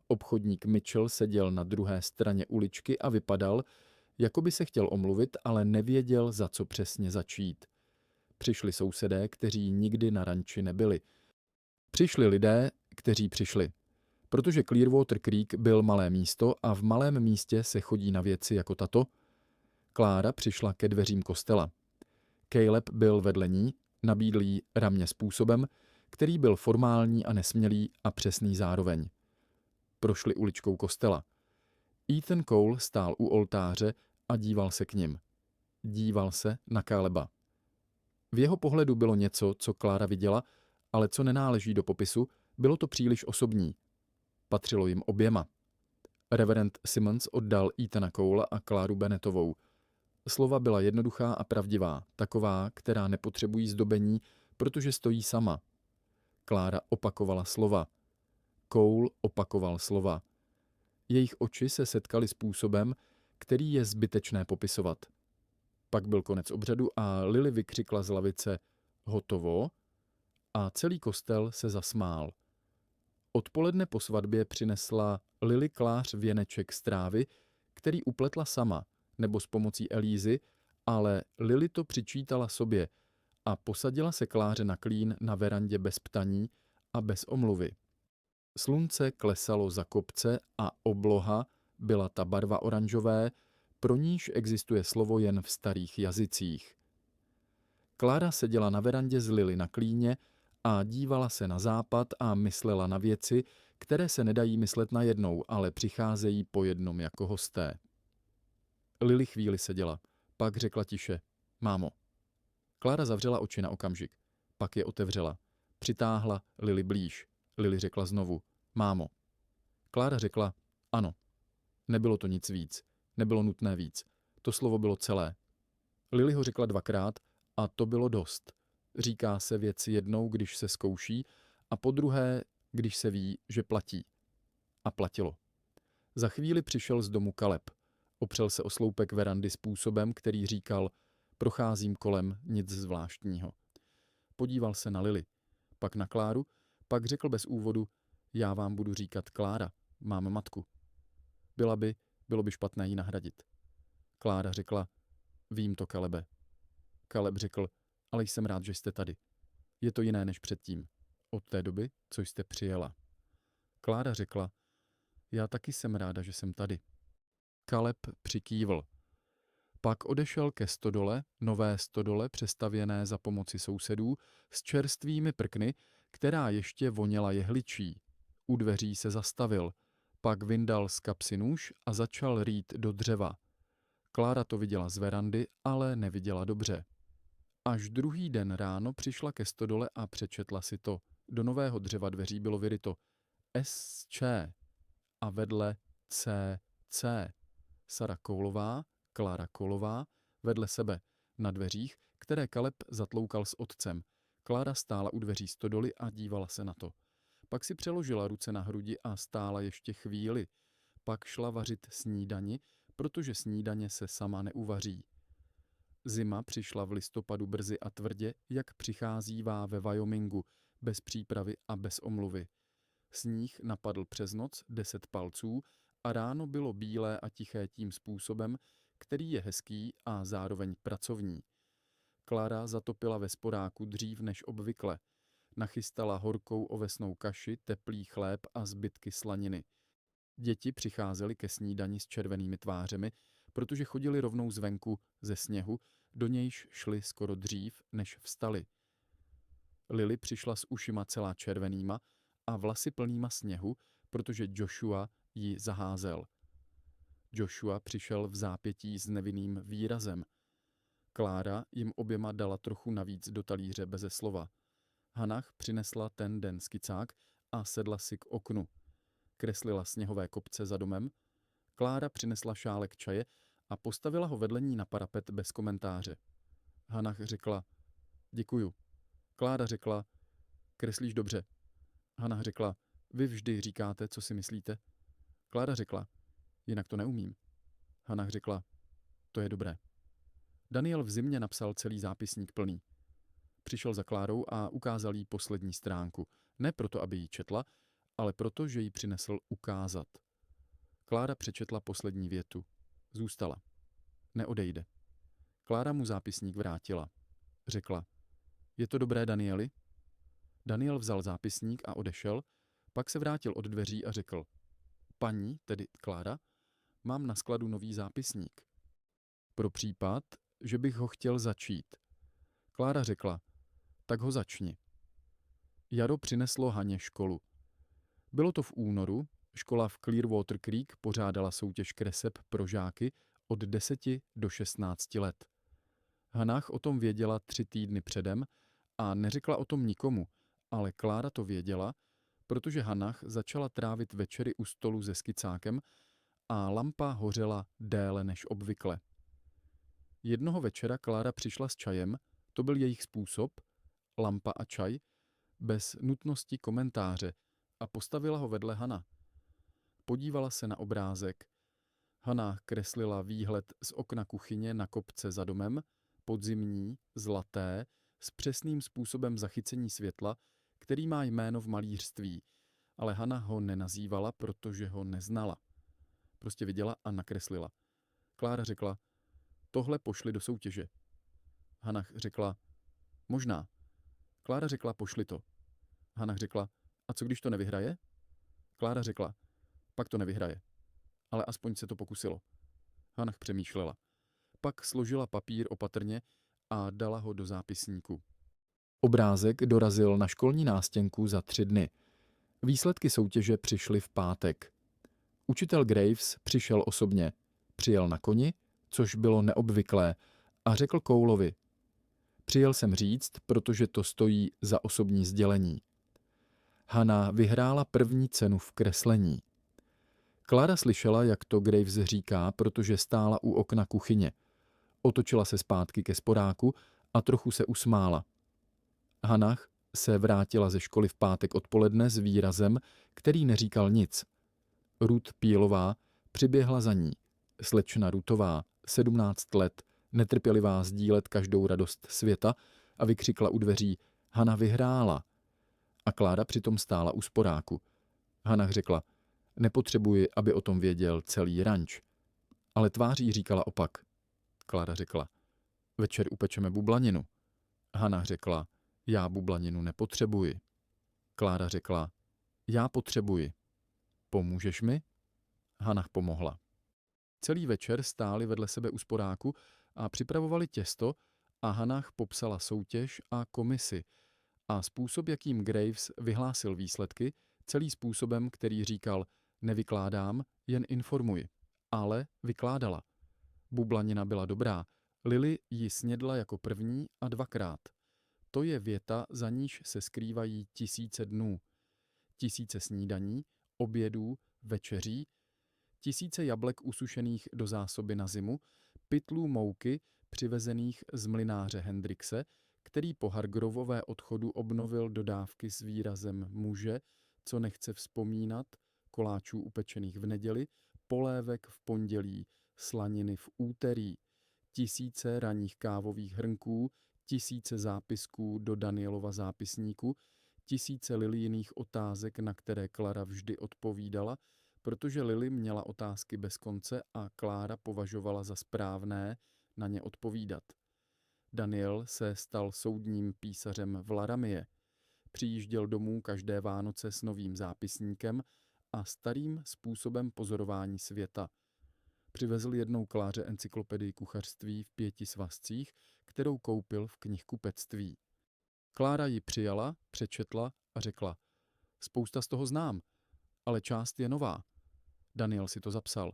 Obchodník Mitchell seděl na druhé straně uličky a vypadal, jako by se chtěl omluvit, ale nevěděl, za co přesně začít. Přišli sousedé, kteří nikdy na ranči nebyli. Přišli lidé, kteří přišli. Protože Clearwater Creek byl malé místo a v malém místě se chodí na věci jako tato, Klára přišla ke dveřím kostela. Caleb byl vedle ní, nabídl jí ramě způsobem, který byl formální a nesmělý a přesný zároveň. Prošli uličkou kostela. Ethan Cole stál u oltáře a díval se k nim. Díval se na Caleba. V jeho pohledu bylo něco, co Klára viděla, ale co nenáleží do popisu, bylo to příliš osobní. Patřilo jim oběma. Reverend Simmons oddal Ethana Colea a Kláru Bennettovou. Slova byla jednoduchá a pravdivá, taková, která nepotřebují zdobení, protože stojí sama. Klára opakovala slova. Cole opakoval slova. Jejich oči se setkaly způsobem, který je zbytečné popisovat. Pak byl konec obřadu a Lily vykřikla z lavice: hotovo? A celý kostel se zasmál. Odpoledne po svatbě přinesla Lily Klář věneček z trávy, který upletla sama, nebo s pomocí Elízy, ale Lily to přičítala sobě a posadila se Kláře na klín na verandě bez ptaní a bez omluvy. Slunce klesalo za kopce a obloha byla ta barva oranžové, pro níž existuje slovo jen v starých jazycích. Klára seděla na verandě z Lily na klíně a dívala se na západ a myslela na věci, které se nedají myslet najednou, ale přicházejí po jednom jako hosté. Lily chvíli seděla, pak řekla tiše: mámo. Klára zavřela oči na okamžik, pak je otevřela. Přitáhla Lily blíž. Lily řekla znovu: mámo. Klára řekla: ano. Nebylo to nic víc, nebylo nutné víc. To slovo bylo celé. Lily ho řekla 2krát a to bylo dost. Říká se věc jednou, když se zkouší, a podruhé, když se ví, že platí. A platilo. Za chvíli přišel z domu Caleb. Opřel se o sloupek verandy způsobem, který říkal: procházím kolem, nic zvláštního. Podíval se na Lily, pak na Kláru, pak řekl bez úvodu: já vám budu říkat Klára, mám matku. Bylo by špatné ji nahradit. Klára řekla: vím to, Calebe. Caleb řekl: ale jsem rád, že jste tady. Je to jiné než předtím. Od té doby, co jste přijela. Klára řekla: já taky jsem ráda, že jsem tady. Caleb přikývl. Pak odešel ke stodole, nové stodole přestavěné za pomoci sousedů, s čerstvými prkny, která ještě voněla jehličí. U dveří se zastavil, pak vyndal z kapsy nůž a začal rýt do dřeva. Klára to viděla z verandy, ale neviděla dobře. Až druhý den ráno přišla ke stodole a přečetla si to. Do nového dřeva dveří bylo vyryto SČ a vedle CC. Sarah Coleová, Klára Coleová, vedle sebe, na dveřích, které Caleb zatloukal s otcem. Klára stála u dveří stodoly a dívala se na to. Pak si přeložila ruce na hrudi a stála ještě chvíli. Pak šla vařit snídani, protože snídaně se sama neuvaří. Zima přišla v listopadu brzy a tvrdě, jak přicházívá ve Wyomingu, bez přípravy a bez omluvy. Sníh napadl přes noc 10 palců a ráno bylo bílé a tiché tím způsobem, který je hezký a zároveň pracovní. Klára zatopila ve sporáku dřív než obvykle. Nachystala horkou ovesnou kaši, teplý chléb a zbytky slaniny. Děti přicházely ke snídani s červenými tvářemi, protože chodili rovnou zvenku ze sněhu, do nějž šli skoro dřív, než vstali. Lily přišla s ušima celá červenýma a vlasy plnýma sněhu, protože Joshua ji zaházel. Joshua přišel v zápětí s nevinným výrazem. Klára jim oběma dala trochu navíc do talíře beze slova. Hannah přinesla ten den skicák a sedla si k oknu. Kreslila sněhové kopce za domem. Klára přinesla šálek čaje a postavila ho vedle ní na parapet bez komentáře. Hannah řekla, děkuju. Klára řekla, kreslíš dobře. Hannah řekla, vy vždy říkáte, co si myslíte. Klára řekla, jinak to neumím. Hannah řekla, to je dobré. Daniel v zimě napsal celý zápisník plný. Přišel za Klárou a ukázal jí poslední stránku. Ne proto, aby ji četla, ale proto, že ji přinesl ukázat. Klára přečetla poslední větu. Zůstala. Neodejde. Klára mu zápisník vrátila. Řekla, je to dobré, Danieli? Daniel vzal zápisník a odešel, pak se vrátil od dveří a řekl, paní, tedy Klára, mám na skladu nový zápisník. Pro případ, že bych ho chtěl začít. Klára řekla, tak ho začni. Jaro přineslo Haně školu. Bylo to v únoru, škola v Clearwater Creek pořádala soutěž kreseb pro žáky od 10 do 16 let. Hannah o tom věděla 3 týdny předem a neřekla o tom nikomu, ale Klára to věděla, protože Hannah začala trávit večery u stolu se skicákem a lampa hořela déle než obvykle. Jednoho večera Klára přišla s čajem, to byl jejich způsob, lampa a čaj, bez nutnosti komentáře a postavila ho vedle Hannah. Podívala se na obrázek. Hannah kreslila výhled z okna kuchyně na kopce za domem, podzimní, zlaté, s přesným způsobem zachycení světla, který má jméno v malířství, ale Hannah ho nenazývala, protože ho neznala. Prostě viděla a nakreslila. Klára řekla, tohle pošli do soutěže. Hannah řekla, možná. Klára řekla, pošli to. Hannah řekla, a co když to nevyhraje? Klára řekla, pak to nevyhraje. Ale aspoň se to pokusilo. Hannah přemýšlela. Pak složila papír opatrně a dala ho do zápisníku. Obrázek dorazil na školní nástěnku za 3 dny. Výsledky soutěže přišly v pátek. Učitel Graves přišel osobně. Přijel na koni, což bylo neobvyklé, a řekl Coulovi, přijel jsem říct, protože to stojí za osobní sdělení. Hannah vyhrála první cenu v kreslení. Klára slyšela, jak to Graves říká, protože stála u okna kuchyně. Otočila se zpátky ke sporáku a trochu se usmála. Hannah se vrátila ze školy v pátek odpoledne s výrazem, který neříkal nic. Ruth Pílová přiběhla za ní. Slečna Ruthová, 17 let, netrpělivá sdílet každou radost světa, a vykřikla u dveří, Hannah vyhrála. A Klára přitom stála u sporáku. Hannah řekla, nepotřebuji, aby o tom věděl celý ranč. Ale tváří říkala opak. Klára řekla, večer upečeme bublaninu. Hannah řekla, já bublaninu nepotřebuji. Klára řekla, já potřebuji. Pomůžeš mi? Hannah pomohla. Celý večer stáli vedle sebe u sporáku a připravovali těsto a Hannah popsala soutěž a komisi a způsob, jakým Graves vyhlásil výsledky, celý způsobem, který říkal, nevykládám, jen informuji. Ale vykládala. Bublanina byla dobrá. Lily ji snědla jako první a 2krát. To je věta, za níž se skrývají 1000 dnů. 1000 snídaní, obědů, večeří, 1000 jablek usušených do zásoby na zimu, pytlů mouky, přivezených z mlynáře Hendrixe, který po Hargrovové odchodu obnovil dodávky s výrazem muže, co nechce vzpomínat, koláčů upečených v neděli, polévek v pondělí, slaniny v úterý, tisíce ranních kávových hrnků, tisíce zápisků do Danielova zápisníku, tisíce Lilyjiných otázek, na které Klara vždy odpovídala, protože Lily měla otázky bez konce a Klára považovala za správné na ně odpovídat. Daniel se stal soudním písařem v Laramie. Přijížděl domů každé Vánoce s novým zápisníkem a starým způsobem pozorování světa. Přivezl jednou Kláře encyklopedii kuchařství v 5 svazcích, kterou koupil v knihkupectví. Klára ji přijala, přečetla a řekla: spousta z toho znám, ale část je nová. Daniel si to zapsal.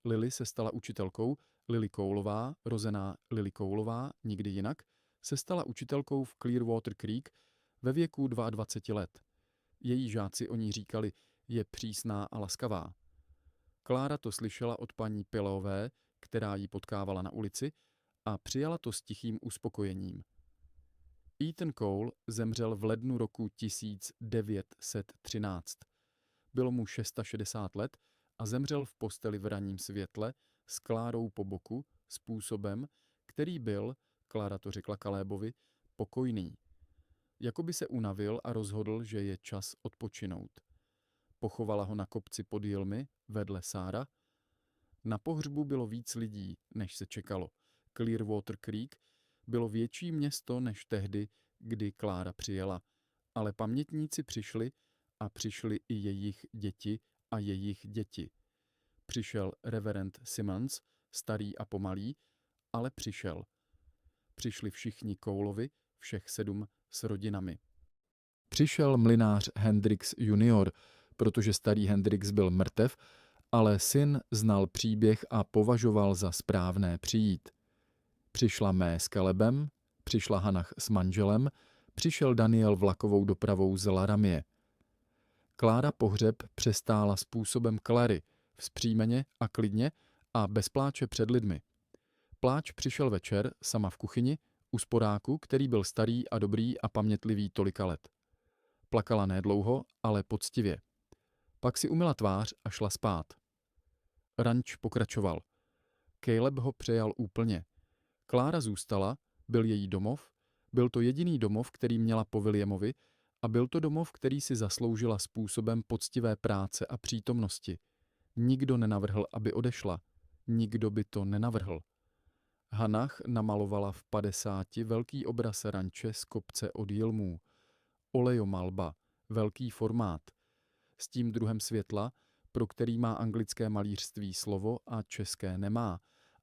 Lily se stala učitelkou, Lily Koulová, rozená Lily Koulová, nikdy jinak, se stala učitelkou v Clearwater Creek ve věku 22 let. Její žáci o ní říkali: je přísná a laskavá. Klára to slyšela od paní Pileové, která ji potkávala na ulici, a přijala to s tichým uspokojením. Ethan Cole zemřel v lednu roku 1913. Bylo mu 660 let a zemřel v posteli v ranním světle s Klárou po boku způsobem, který byl, Klára to řekla Kalébovi, pokojný. Jakoby se unavil a rozhodl, že je čas odpočinout. Pochovala ho na kopci pod Jilmy, vedle Sára. Na pohřbu bylo víc lidí, než se čekalo. Clearwater Creek bylo větší město než tehdy, kdy Klára přijela, ale pamětníci přišli a přišli i jejich děti a jejich děti. Přišel reverend Simmons, starý a pomalý, ale přišel. Přišli všichni Coulovi, všech 7 s rodinami. Přišel mlynář Hendrix junior, protože starý Hendrix byl mrtev, ale syn znal příběh a považoval za správné přijít. Přišla Mé s Calebem, přišla Hannah s manželem, přišel Daniel vlakovou dopravou z Laramie. Klára pohřeb přestála způsobem Clary, vzpřímeně a klidně a bez pláče před lidmi. Pláč přišel večer, sama v kuchyni, u sporáku, který byl starý a dobrý a pamětlivý tolika let. Plakala nedlouho, ale poctivě. Pak si umyla tvář a šla spát. Ranč pokračoval. Caleb ho přejal úplně. Klára zůstala, byl její domov, byl to jediný domov, který měla po Williamovi, a byl to domov, který si zasloužila způsobem poctivé práce a přítomnosti. Nikdo nenavrhl, aby odešla. Nikdo by to nenavrhl. Hannah namalovala v 50 velký obraz ranče z kopce od Jilmů. Olejomalba, velký formát. S tím druhem světla, pro který má anglické malířství slovo a české nemá,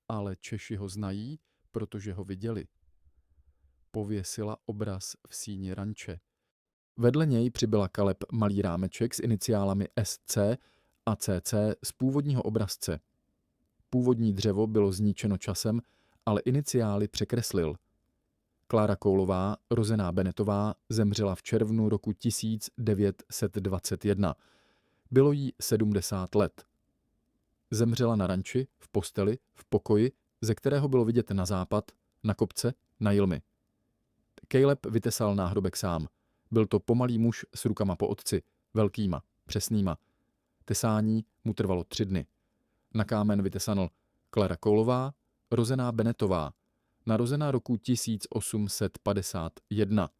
ale Češi ho znají, protože ho viděli. Pověsila obraz v síni ranče. Vedle něj přibyla Caleb malý rámeček s iniciálami SC a CC z původního obrazce. Původní dřevo bylo zničeno časem, ale iniciály překreslil. Klára Coulová, rozená Bennettová, zemřela v červnu roku 1921. Bylo jí 70 let. Zemřela na ranči, v posteli, v pokoji, ze kterého bylo vidět na západ, na kopce, na Jilmy. Caleb vytesal náhrobek sám. Byl to pomalý muž s rukama po otci, velkýma, přesnýma. Tesání mu trvalo 3 dny. Na kámen vytesanul Klára Coulová, rozená Bennettová, narozená roku 1851.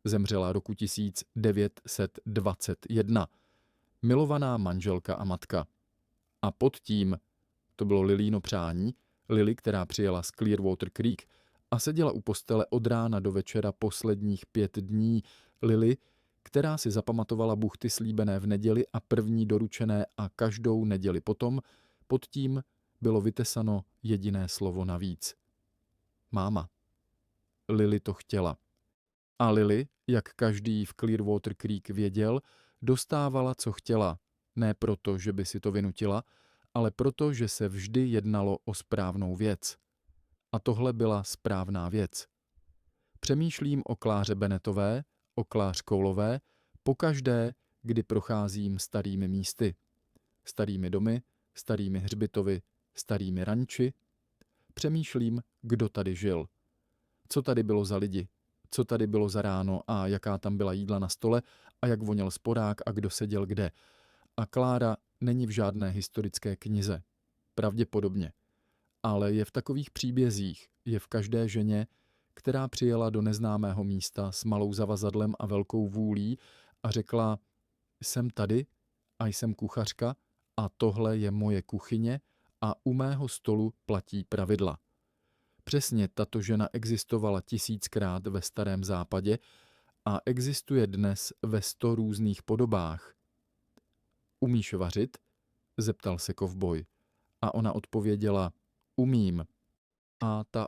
Zemřela roku 1921. Milovaná manželka a matka. A pod tím, to bylo Lilyino přání, Lily, která přijela z Clearwater Creek a seděla u postele od rána do večera posledních 5 dní, Lily, která si zapamatovala buchty slíbené v neděli a první doručené a každou neděli potom, pod tím bylo vytesano jediné slovo navíc. Máma. Lily to chtěla. A Lily, jak každý v Clearwater Creek věděl, dostávala, co chtěla, ne proto, že by si to vynutila, ale proto, že se vždy jednalo o správnou věc. A tohle byla správná věc. Přemýšlím o Kláře Bennettové, o Klář Coulové, pokaždé, kdy procházím starými místy. Starými domy, starými hřbitovy, starými ranči. přemýšlím, kdo tady žil. Co tady bylo za lidi, co tady bylo za ráno a jaká tam byla jídla na stole a jak voněl sporák a kdo seděl kde. A Klára není v žádné historické knize. Pravděpodobně. Ale je v takových příbězích, je v každé ženě, která přijela do neznámého místa s malou zavazadlem a velkou vůlí a řekla: jsem tady a jsem kuchařka a tohle je moje kuchyně a u mého stolu platí pravidla. Přesně tato žena existovala 1000krát ve Starém západě a existuje dnes ve 100 různých podobách. Umíš vařit? Zeptal se kovboj. A ona odpověděla: umím. A ta